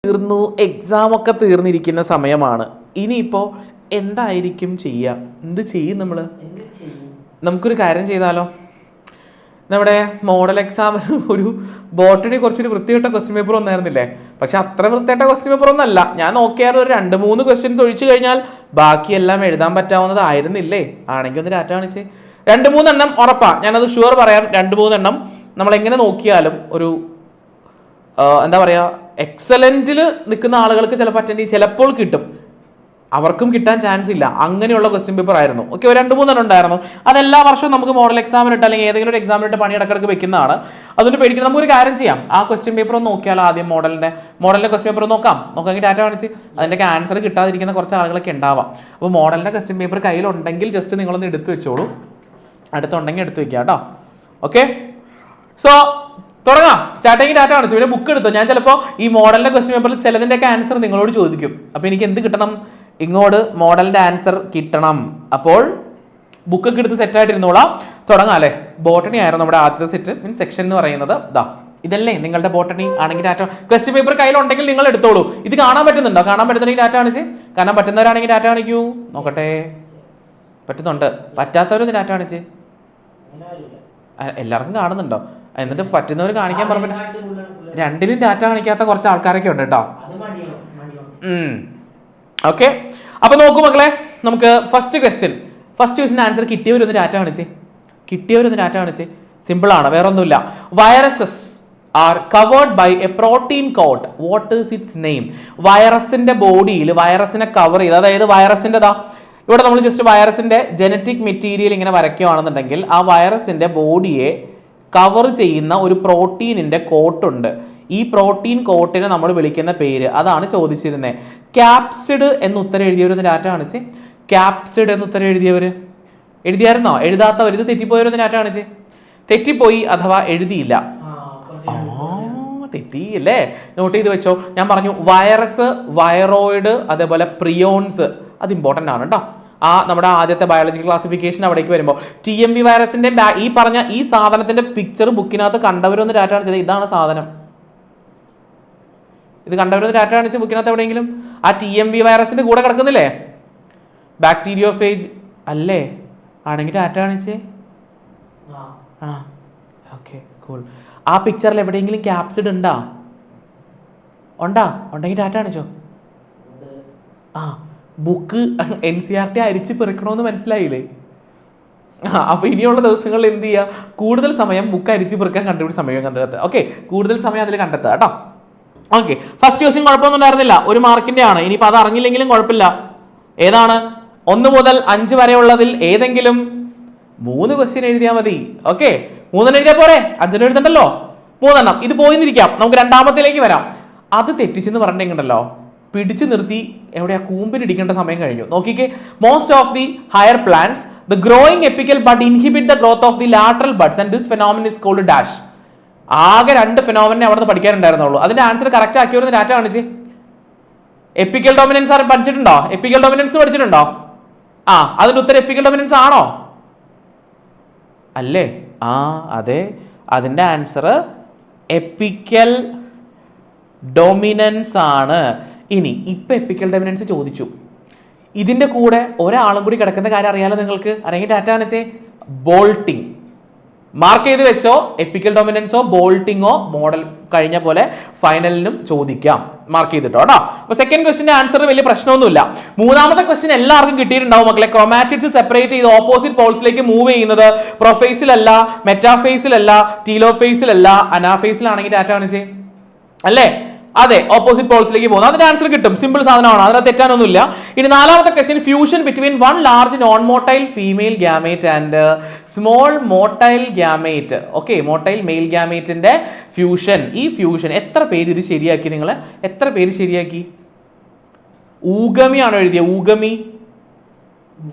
തീർന്നു, എക്സാമൊക്കെ തീർന്നിരിക്കുന്ന സമയമാണ്. ഇനിയിപ്പോൾ എന്തായിരിക്കും ചെയ്യുക? എന്ത് ചെയ്യും നമ്മൾ? നമുക്കൊരു കാര്യം ചെയ്താലോ. നമ്മുടെ മോഡൽ എക്സാമിന് ഒരു ബോട്ടണി കുറച്ചൊരു വൃത്തികെട്ട ക്വസ്റ്റ്യൻ പേപ്പർ ഒന്നായിരുന്നില്ലേ? പക്ഷെ അത്ര വൃത്തികെട്ട ക്വസ്റ്റ്യൻ പേപ്പർ ഒന്നല്ല. ഞാൻ നോക്കിയാൽ ഒരു 2-3 ക്വസ്റ്റ്യൻസ് ഒഴിച്ചു കഴിഞ്ഞാൽ ബാക്കിയെല്ലാം എഴുതാൻ പറ്റാവുന്നതായിരുന്നില്ലേ? ആണെങ്കിൽ ഒന്ന് ഡാറ്റ കാണിച്ച് 2-3 എണ്ണം ഉറപ്പാ, ഞാനത് ഷുവർ പറയാം. 2-3 എണ്ണം നമ്മളെങ്ങനെ നോക്കിയാലും ഒരു എന്താ പറയുക, എക്സലൻറ്റിൽ നിൽക്കുന്ന ആളുകൾക്ക് ചിലപ്പോൾ അറ്റൻഡ് ചിലപ്പോൾ കിട്ടും, അവർക്കും കിട്ടാൻ ചാൻസ് ഇല്ല. അങ്ങനെയുള്ള ക്വസ്റ്റ്യൻ പേപ്പർ ആയിരുന്നു. ഓക്കെ, 2-3 എണ്ണം ഉണ്ടായിരുന്നു. അതെല്ലാ വർഷവും നമുക്ക് മോഡൽ എക്സാമിനിട്ട് അല്ലെങ്കിൽ ഏതെങ്കിലും ഒരു എക്സാമിനിട്ട് പണിയിടക്കിടക്ക് വെക്കുന്നതാണ്. അതുകൊണ്ട് പേടിക്കണം. നമുക്കൊരു കാര്യം ചെയ്യാം, ആ ക്വസ്റ്റ്യൻ പേപ്പർ ഒന്ന് നോക്കിയാൽ ആദ്യം മോഡലിൻ്റെ ക്വസ്റ്റ്യൻ പേപ്പർ നോക്കാമെങ്കിൽ ഡാറ്റ കാണിച്ച് അതിൻ്റെ ആൻസർ കിട്ടാതിരിക്കുന്ന കുറച്ച് ആളുകളൊക്കെ ഉണ്ടാവാം. അപ്പോൾ മോഡലിൻ്റെ ക്വസ്റ്റ്യൻ പേപ്പർ കയ്യിലുണ്ടെങ്കിൽ ജസ്റ്റ് നിങ്ങളൊന്ന് എടുത്ത് വെച്ചോളൂ, അടുത്തുണ്ടെങ്കിൽ എടുത്ത് വെക്കുക കേട്ടോ. ഓക്കെ, സോ തുടങ്ങാം. സ്റ്റാർട്ടിങ് ഡാറ്റ കാണിച്ചു, പിന്നെ ബുക്ക് എടുത്തോ. ഞാൻ ചിലപ്പോൾ ഈ മോഡലിൻ്റെ ക്വസ്റ്റ്യൻ പേപ്പറിൽ ചിലതിൻ്റെയൊക്കെ ആൻസർ നിങ്ങളോട് ചോദിക്കും. അപ്പോൾ എനിക്ക് എന്ത് കിട്ടണം? ഇങ്ങോട്ട് മോഡലിൻ്റെ ആൻസർ കിട്ടണം. അപ്പോൾ ബുക്കൊക്കെ എടുത്ത് സെറ്റായിട്ടിരുന്നോളാം. തുടങ്ങാം അല്ലേ? ബോട്ടണി ആയിരുന്നു നമ്മുടെ ആദ്യത്തെ സെറ്റ്, മീൻസ് സെക്ഷൻ എന്ന് പറയുന്നത്. ഇതല്ലേ നിങ്ങളുടെ ബോട്ടണി ആണെങ്കിൽ ഡാറ്റ ക്വസ്റ്റ്യൻ പേപ്പർ കയ്യിലുണ്ടെങ്കിൽ നിങ്ങൾ എടുത്തോളൂ. ഇത് കാണാൻ പറ്റുന്നുണ്ടോ? കാണാൻ പറ്റുന്നുണ്ടെങ്കിൽ ഡാറ്റ കാണിച്ച്. കാണാൻ പറ്റുന്നവരാണെങ്കിൽ ഡാറ്റ കാണിക്കൂ, നോക്കട്ടെ. പറ്റുന്നുണ്ട്. പറ്റാത്തവരൊന്ന് ഡാറ്റ കാണിച്ച്. എല്ലാവർക്കും കാണുന്നുണ്ടോ? എന്നിട്ട് പറ്റുന്നവർ കാണിക്കാൻ പറഞ്ഞിട്ട് രണ്ടിലും ഡാറ്റ കാണിക്കാത്ത കുറച്ച് ആൾക്കാരൊക്കെ ഉണ്ട് കേട്ടോ. ഓക്കെ, അപ്പൊ നോക്കൂ മക്കളെ, നമുക്ക് ഫസ്റ്റ് ക്വസ്റ്റ്യൻ ആൻസർ കിട്ടിയവരൊന്ന് ഡാറ്റ കാണിച്ച്. സിമ്പിൾ ആണ്, വേറെ ഒന്നുമില്ല. Viruses are covered by a protein coat. What is its name? വൈറസിന്റെ ബോഡിയിൽ വൈറസിനെ കവർ ചെയ്ത്, അതായത് വൈറസിന്റെ ഇവിടെ നമ്മൾ ജസ്റ്റ് വൈറസിന്റെ ജനറ്റിക് മെറ്റീരിയൽ ഇങ്ങനെ വരയ്ക്കുകയാണെന്നുണ്ടെങ്കിൽ ആ വൈറസിന്റെ ബോഡിയെ കവർ ചെയ്യുന്ന ഒരു പ്രോട്ടീനിന്റെ കോട്ടുണ്ട്. ഈ പ്രോട്ടീൻ കോട്ടിനെ നമ്മൾ വിളിക്കുന്ന പേര്, അതാണ് ചോദിച്ചിരുന്നത്. ക്യാപ്സിഡ് എന്ന് ഉത്തരം എഴുതിയവരൊന്ന് ഡാറ്റ കാണിച്ച്. ക്യാപ്സിഡ് എന്ന് ഉത്തരം എഴുതിയായിരുന്നോ? എഴുതാത്തവർ, ഇത് തെറ്റിപ്പോയവരൊന്ന് ഡാറ്റ കാണിച്ച്. തെറ്റിപ്പോയി അഥവാ എഴുതിയില്ല. തെറ്റിയല്ലേ? നോട്ട് ചെയ്ത് വെച്ചോ. ഞാൻ പറഞ്ഞു വൈറസ്, വൈറോയിഡ്, അതേപോലെ പ്രിയോൺസ്, അത് ഇമ്പോർട്ടൻ്റ് ആണ് കേട്ടോ. നമ്മുടെ ആദ്യത്തെ ബയോളജിക്കൽ ക്ലാസിഫിക്കേഷൻ അവിടേക്ക് വരുമ്പോൾ TMV വൈറസിന്റെ ഈ പറഞ്ഞ ഈ സാധനത്തിന്റെ പിക്ചർ ബുക്കിനകത്ത് കണ്ടവരൊന്ന് ഡാറ്റ കാണിച്ചത്. ഇതാണ് സാധനം. ഇത് കണ്ടവരൊന്ന് ഡാറ്റ കാണിച്ച് ബുക്കിനകത്ത് എവിടെയെങ്കിലും. ആ TMV വൈറസിന്റെ കൂടെ കിടക്കുന്നില്ലേ? ബാക്ടീരിയോഫേജ് അല്ലേ? ആണെങ്കിൽ ഡാറ്റ കാണിച്ചേ. Okay, cool. ആ പിക്ചറിൽ എവിടെയെങ്കിലും ക്യാപ്സിഡ് ഉണ്ടെങ്കിൽ ഡാറ്റ കാണിച്ചോ. ബുക്ക് NCERT അരിച്ച് പെറുക്കണമെന്ന് മനസ്സിലായില്ലേ? അപ്പോൾ ഇനിയുള്ള ദിവസങ്ങളിൽ എന്ത് ചെയ്യുക? കൂടുതൽ സമയം ബുക്ക് അരിച്ച് പെറുക്കാൻ സമയം കണ്ടെത്തുക. ഓക്കെ, കൂടുതൽ സമയം അതിൽ കണ്ടെത്തുക കേട്ടോ. ഓക്കെ, ഫസ്റ്റ് ക്വസ്റ്റ്യൻ കുഴപ്പമൊന്നും ഉണ്ടായിരുന്നില്ല, 1 മാർക്കിന്റെ ആണ്. ഇനിയിപ്പോൾ അത് അറിഞ്ഞില്ലെങ്കിലും കുഴപ്പമില്ല. ഏതാണ്? 1 മുതൽ 5 വരെ ഉള്ളതിൽ ഏതെങ്കിലും 3 ക്വസ്റ്റ്യൻ എഴുതിയാൽ മതി. ഓക്കെ, 3 എഴുതിയാൽ പോരെ? 5 എഴുതണ്ടല്ലോ. 3 എണ്ണം. ഇത് പോയിന്നിരിക്കാം, നമുക്ക് രണ്ടാമത്തിലേക്ക് വരാം. അത് തെറ്റിച്ചെന്ന് പറഞ്ഞിട്ടുണ്ടല്ലോ, പിടിച്ചു നിർത്തി എവിടെയാ കൂമ്പിനിടിക്കേണ്ട സമയം കഴിഞ്ഞു. നോക്കിക്കേ, most of the higher plants the growing apical bud inhibit the growth of the lateral buds and this phenomenon is called dash. ആകെ 2 ഫെനോമിനെ അവിടെ നിന്ന് പഠിക്കാനുണ്ടായിരുന്നുള്ളൂ. അതിന്റെ ആൻസർ കറക്റ്റ് ആക്കിയവർ ഡാറ്റ കാണിച്ച്. എപ്പിക്കൽ ഡോമിനൻസ് ആരും പഠിച്ചിട്ടുണ്ടോ? എപ്പിക്കൽ ഡോമിനൻസ് പഠിച്ചിട്ടുണ്ടോ? അതിന്റെ ഉത്തരം എപ്പിക്കൽ ഡോമിനൻസ് ആണോ? അല്ലേ? അതെ, അതിന്റെ ആൻസർ എപ്പിക്കൽ ഡോമിനൻസ് ആണ്. ഇനി ഇപ്പൊ എപ്പിക്കൽ ഡോമിനൻസ് ചോദിച്ചു, ഇതിന്റെ കൂടെ ഒരാളും കൂടി കിടക്കുന്ന കാര്യം അറിയാലോ നിങ്ങൾക്ക്. അല്ലെങ്കിൽ ഡാറ്റ കാണിച്ചേ. ബോൾട്ടിങ്. മാർക്ക് ചെയ്ത് വെച്ചോ. എപ്പിക്കൽ ഡോമിനൻസോ ബോൾട്ടിങ്ങോ മോഡൽ കഴിഞ്ഞ പോലെ ഫൈനലിനും ചോദിക്കാം. മാർക്ക് ചെയ്തിട്ടോ കേട്ടോ. അപ്പൊ സെക്കൻഡ് ക്വസ്റ്റിന്റെ ആൻസർ വലിയ പ്രശ്നമൊന്നുമില്ല. മൂന്നാമത്തെ ക്വസ്റ്റ്യൻ എല്ലാവർക്കും കിട്ടിയിട്ടുണ്ടാവും മക്കളെ. ക്രോമാറ്റിഡ്സ് സെപ്പറേറ്റ് ചെയ്ത് ഓപ്പോസിറ്റ് പോൾസിലേക്ക് മൂവ് ചെയ്യുന്നത് പ്രൊഫേസിലല്ല, മെറ്റാഫേസിലല്ല, ടീലോഫേസിലല്ല, അനാഫേസിലാണെങ്കിൽ ഡാറ്റ കാണിച്ചേ. അല്ലേ? അതെ, ഓപ്പോസിറ്റ് പോൾസിലേക്ക് പോകുന്നു. അതിന്റെ ആൻസർ കിട്ടും. സിമ്പിൾ സാധനമാണ്, അതിനകത്ത് തെറ്റാനൊന്നുമില്ല. ഇനി നാലാമത്തെ question, fusion between 1 large non motile female gamete and small motile gamete. Okay, motile male ഗ്യാമേറ്റിന്റെ ഫ്യൂഷൻ. ഈ ഫ്യൂഷൻ എത്ര പേര് ഇത് ശരിയാക്കി? നിങ്ങൾ എത്ര പേര് ശരിയാക്കി? ഊഗമിയാണോ എഴുതിയത്? ഊഗമി.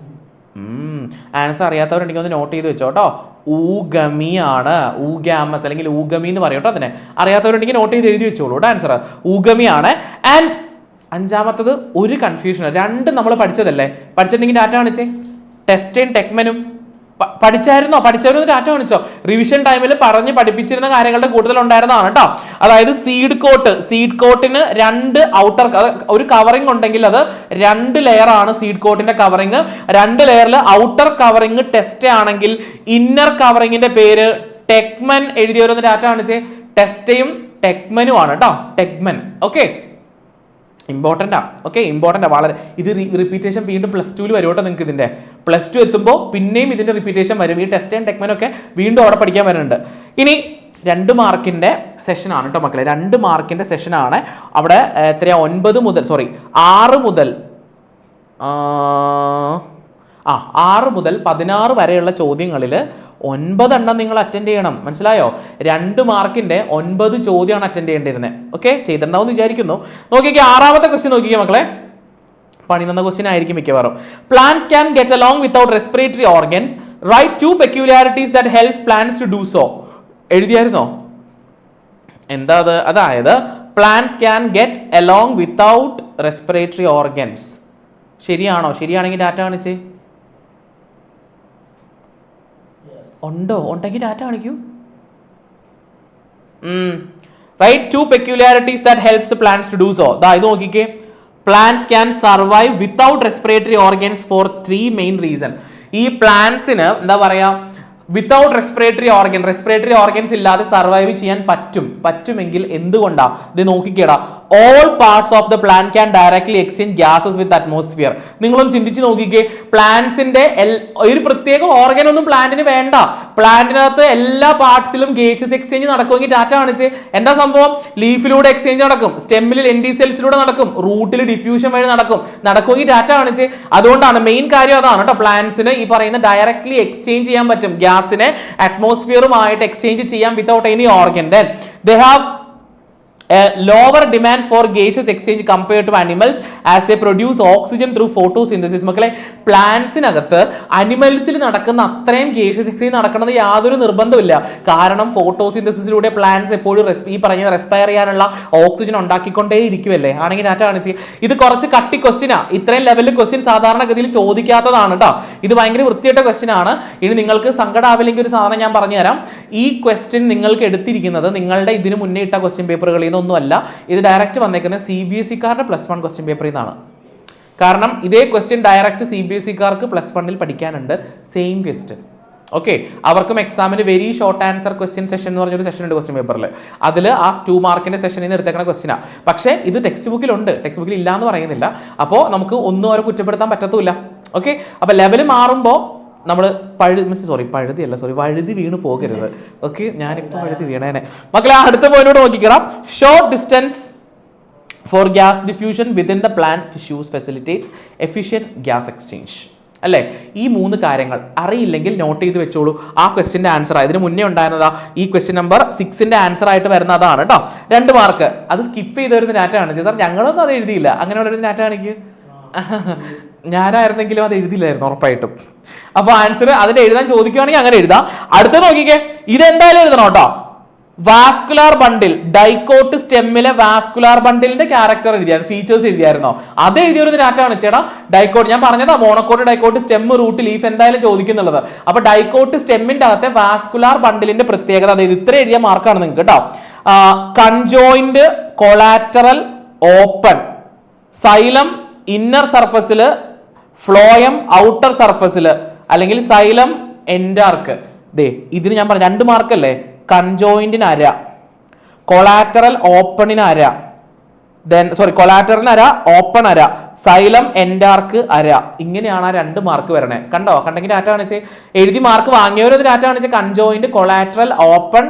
ആൻസർ അറിയാത്തവരുണ്ടെങ്കിൽ ഒന്ന് നോട്ട് ചെയ്ത് വെച്ചോ കേട്ടോ. ഊഗമിയാണ്. ഊഗാമസ് അല്ലെങ്കിൽ ഊഗമി എന്ന് പറയും കേട്ടോ. അതിനെ അറിയാത്തവരുണ്ടെങ്കിൽ നോട്ട് ചെയ്ത് എഴുതി വെച്ചോളൂ. ആൻസർ ഊഗമിയാണ്. ആൻഡ് 5ാമത്തത് ഒരു കൺഫ്യൂഷൻ, 2 നമ്മൾ പഠിച്ചതല്ലേ? പഠിച്ചിട്ടുണ്ടെങ്കിൽ ഡാറ്റ കാണിച്ചേ. ടെസ്റ്റൈൻ ടെക്മനും പഠിച്ചവരൊന്ന് ടാറ്റ കാണിച്ചോ? റിവിഷൻ ടൈമിൽ പറഞ്ഞ് പഠിപ്പിച്ചിരുന്ന കാര്യങ്ങളുടെ കൂടുതൽ ഉണ്ടായിരുന്നതാണ് കേട്ടോ. അതായത് സീഡ് കോട്ടിന് 2 ഔട്ടർ ഒരു കവറിംഗ് ഉണ്ടെങ്കിൽ അത് 2 ലെയർ ആണ് സീഡ് കോട്ടിന്റെ കവറിംഗ്. 2 ലെയറിൽ ഔട്ടർ കവറിംഗ് ടെസ്റ്റ് ആണെങ്കിൽ ഇന്നർ കവറിംഗിന്റെ പേര് ടെക്മൻ. എഴുതിയവരൊന്ന് ടാറ്റ കാണിച്ചേ. ടെസ്റ്റയും ടെക്മനും ആണ് കേട്ടോ. ടെക്മൻ. ഓക്കെ, ഇമ്പോർട്ടൻ്റ് വളരെ. ഇത് റിപ്പീറ്റേഷൻ വീണ്ടും +2 വരും കേട്ടോ. നിങ്ങൾക്ക് ഇതിന്റെ +2 എത്തുമ്പോൾ പിന്നെയും ഇതിന്റെ റിപ്പീറ്റേഷൻ വരും. ഈ ടെസ്റ്റ് ആൻഡ് ടെക്മനൊക്കെ വീണ്ടും അവിടെ പഠിക്കാൻ വരുന്നുണ്ട്. ഇനി 2 മാർക്കിന്റെ സെഷനാണ് കേട്ടോ മക്കളെ. 2 മാർക്കിന്റെ സെഷനാണ്. അവിടെ എത്രയാ 6 മുതൽ 16 വരെയുള്ള ചോദ്യങ്ങളിൽ 9 എണ്ണം നിങ്ങൾ അറ്റൻഡ് ചെയ്യണം. മനസ്സിലായോ? 2 മാർക്കിന്റെ 9 ചോദ്യമാണ് അറ്റൻഡ് ചെയ്യേണ്ടിയിരുന്നത്. ഓക്കെ, ചെയ്തിട്ടുണ്ടാവും എന്ന് വിചാരിക്കുന്നു. നോക്കിക്കേ, 6ാമത്തെ ക്വസ്റ്റ്യൻ നോക്കിക്കേ മക്കളെ. പണി തന്ന ക്വസ്റ്റ്യൻ ആയിരിക്കും മിക്കവാറും. Plants can get along without respiratory organs. Right 2 peculiarities that helps plants to do so. എഴുതിയായിരുന്നോ? എന്താ അത്? അതായത് plants can get along without respiratory organs. ശരിയാണോ? ശരിയാണെങ്കിൽ ടാറ്റ കാണിച്ചേ. ഉണ്ടെങ്കിൽ ടാറ്റ കാണിക്കൂ. Right 2 peculiarities that helps the plants to do so. ഇത് നോക്കിക്കേ. Plants can survive without respiratory organs for 3 main reason. ഈ പ്ലാന്റ്സിന് എന്താ പറയാ, വിത്തൗട്ട് റെസ്പിറേറ്ററി ഓർഗൻസ് ഇല്ലാതെ സർവൈവ് ചെയ്യാൻ പറ്റുമെങ്കിൽ എന്തുകൊണ്ടാ? ഇത് നോക്കിക്കേടാ. All parts of the plant can directly exchange gases with atmosphere. നിങ്ങളും ചിന്തിച്ച് നോക്കിക്കേ. പ്ലാന്റ്സിന്റെ ഒരു പ്രത്യേക ഓർഗൻ ഒന്നും പ്ലാന്റിന് വേണ്ട. പ്ലാന്റിനകത്ത് എല്ലാ പാർട്സിലും ഗ്യാസസ് എക്സ്ചേഞ്ച് നടക്കുമെങ്കിൽ ടാറ്റ കാണിച്ച്. എന്താ സംഭവം? ലീഫിലൂടെ എക്സ്ചേഞ്ച് നടക്കും, സ്റ്റെമ്മിൽ എൻഡി സെൽസിലൂടെ നടക്കും, റൂട്ടിൽ ഡിഫ്യൂഷൻ വഴി നടക്കുമെങ്കിൽ ടാറ്റ കാണിച്ച്. അതുകൊണ്ടാണ് മെയിൻ കാര്യം അതാണ് കേട്ടോ. പ്ലാന്റ്സിന് ഈ പറയുന്ന ഡയറക്ട്ലി എക്സ്ചേഞ്ച് ചെയ്യാൻ പറ്റും. ഗ്യാസിനെ അറ്റ്മോസ്ഫിയറുമായിട്ട് എക്സ്ചേഞ്ച് ചെയ്യാൻ without any organ. Then they have lower demand for gaseous exchange compared to animals as they produce oxygen through photosynthesis. മക്കളെ, പ്ലാന്റ്സിനകത്ത് അനിമൽസിൽ നടക്കുന്ന അത്രയും ഗേഷ്യസ് എക്സ്ചേഞ്ച് നടക്കണമെന്ന് യാതൊരു നിർബന്ധമില്ല. കാരണം ഫോട്ടോസിന്തസിസിലൂടെ പ്ലാന്റ്സ് എപ്പോഴും ഈ പറഞ്ഞ റെസ്പയർ ചെയ്യാനുള്ള ഓക്സിജൻ ഉണ്ടാക്കിക്കൊണ്ടേ ഇരിക്കുമല്ലേ. ആണെങ്കിൽ ടാറ്റ കാണിച്ച്. ഇത് കുറച്ച് കട്ടി ക്വസ്റ്റ്യനാ. ഇത്രയും ലെവലിൽ ക്വസ്റ്റ്യൻ സാധാരണഗതിയിൽ ചോദിക്കാത്തതാണ് കേട്ടോ. ഇത് ഭയങ്കര വൃത്തിയിട്ട ക്വസ്റ്റ്യൻ ആണ്. ഇനി നിങ്ങൾക്ക് സങ്കടാവില്ലെങ്കിൽ ഒരു സാധനം ഞാൻ പറഞ്ഞുതരാം. ഈ ക്വസ്റ്റ്യൻ നിങ്ങൾക്ക് എടുത്തിരിക്കുന്നത് നിങ്ങളുടെ ഇതിന് മുന്നേ ഇട്ട ക്വസ്റ്റ്യൻ പേപ്പറുകളിൽ ഒന്നുമല്ല. ഇത് ഡയറക്റ്റ് വന്നേക്കുന്നത് CBSE-കാരുടെ +1 ക്വസ്റ്റ്യൻ പേപ്പറിൽ നിന്നാണ്. കാരണം ഇതേ ക്വസ്റ്റ്യൻ ഡയറക്റ്റ് CBSE-കാർക്ക് +1 പഠിക്കാനുണ്ട്. Same question. ഓക്കെ, അവർക്കും എക്സാമിന് very short answer question session എന്ന് പറഞ്ഞൊരു സെഷൻ ഉണ്ട് ക്വസ്റ്റ്യൻ പേപ്പറിൽ. അതിൽ ആ 2 മാർക്കിന്റെ സെഷനിൽ നിന്ന് എടുത്തേക്കുന്ന ക്വസ്റ്റ്യനാണ്. പക്ഷേ ഇത് ടെക്സ്റ്റ് ബുക്കിലുണ്ട്, ടെക്സ്റ്റ് ബുക്കിൽ ഇല്ല എന്ന് പറയുന്നില്ല. അപ്പോൾ നമുക്ക് ഒന്നും അവരെ കുറ്റപ്പെടുത്താൻ പറ്റത്തുമില്ല. ഓക്കെ, അപ്പോൾ ലെവൽ മാറുമ്പോൾ നമ്മൾ വഴുതി വീണ് പോകരുത്. ഓക്കെ, ഞാനിപ്പോൾ വഴുതി വീണേനെ മക്കളെ. അടുത്ത പോയിന്റോട് നോക്കിക്കണം. Short distance for gas diffusion within the plant tissues facilitates efficient gas exchange. അല്ലേ? ഈ 3 കാര്യങ്ങൾ അറിയില്ലെങ്കിൽ നോട്ട് ചെയ്ത് വെച്ചോളൂ. ആ ക്വസ്റ്റിന്റെ ആൻസർ ഇതിന് മുന്നേ ഉണ്ടായിരുന്നതാ. ഈ ക്വസ്റ്റ്യൻ നമ്പർ 6ന്റെ ആൻസർ ആയിട്ട് വരുന്ന അതാണ് കേട്ടോ. 2 മാർക്ക്. അത് സ്കിപ്പ് ചെയ്ത് വരുന്ന ഡാറ്റ കാണിച്ചു. സാർ ഞങ്ങളൊന്നും അത് എഴുതിയില്ല. അങ്ങനെയുള്ള ഡാറ്റ കാണിക്ക്. ഞാനായിരുന്നെങ്കിലും അത് എഴുതില്ലായിരുന്നു ഉറപ്പായിട്ടും. അപ്പൊ ആൻസർ അതിന്റെ എഴുതാൻ ചോദിക്കുകയാണെങ്കിൽ അങ്ങനെ എഴുതാം. അടുത്ത നോക്കിക്കേ, ഇതെന്തായാലും എഴുതണം കേട്ടോ. വാസ്കുലാർ ബണ്ടിൽ, ഡൈക്കോട്ട് സ്റ്റെമ്മിലെ വാസ്കുലാർ ബണ്ടിലിന്റെ ക്യാരക്ടർ എഴുതിയായിരുന്നു, ഫീച്ചേഴ്സ് എഴുതിയായിരുന്നോ? അത് എഴുതിയൊരു ഡാറ്റ ആണ് ചേട്ടാ. ഡൈക്കോട്ട് ഞാൻ പറഞ്ഞതാ, monocot, dicot, stem, root, leaf എന്തായാലും ചോദിക്കുന്നുള്ളത്. അപ്പൊ ഡൈക്കോട്ട് സ്റ്റെമ്മിന്റെ അകത്തെ വാസ്കുലാർ ബണ്ടിലിന്റെ പ്രത്യേകത, അതായത് ഇത്ര എഴുതിയ മാർക്കാണ് നിങ്ങൾക്ക് കേട്ടോ. Conjoint collateral open, xylem inner സർഫസിൽ, ഫ്ലോയം ഔട്ടർ സർഫസിൽ, അല്ലെങ്കിൽ സൈലം എൻഡാർക്ക്. ഇതിന് ഞാൻ പറഞ്ഞു 2 മാർക്കല്ലേ. കൺജോയിന്റിന് അര, കൊളാറ്ററൽ ഓപ്പണിന് അര, കൊളാറ്ററിന് അര, ഓപ്പൺ അര, സൈലം എൻഡാർക്ക് അര. ഇങ്ങനെയാണ് ആ 2 മാർക്ക് വരണേ. കണ്ടെങ്കിൽ ഡാറ്റ കാണിച്ച് എഴുതി മാർക്ക് വാങ്ങിയവരത് ഡാറ്റ കാണിച്ച് conjoint, collateral, open,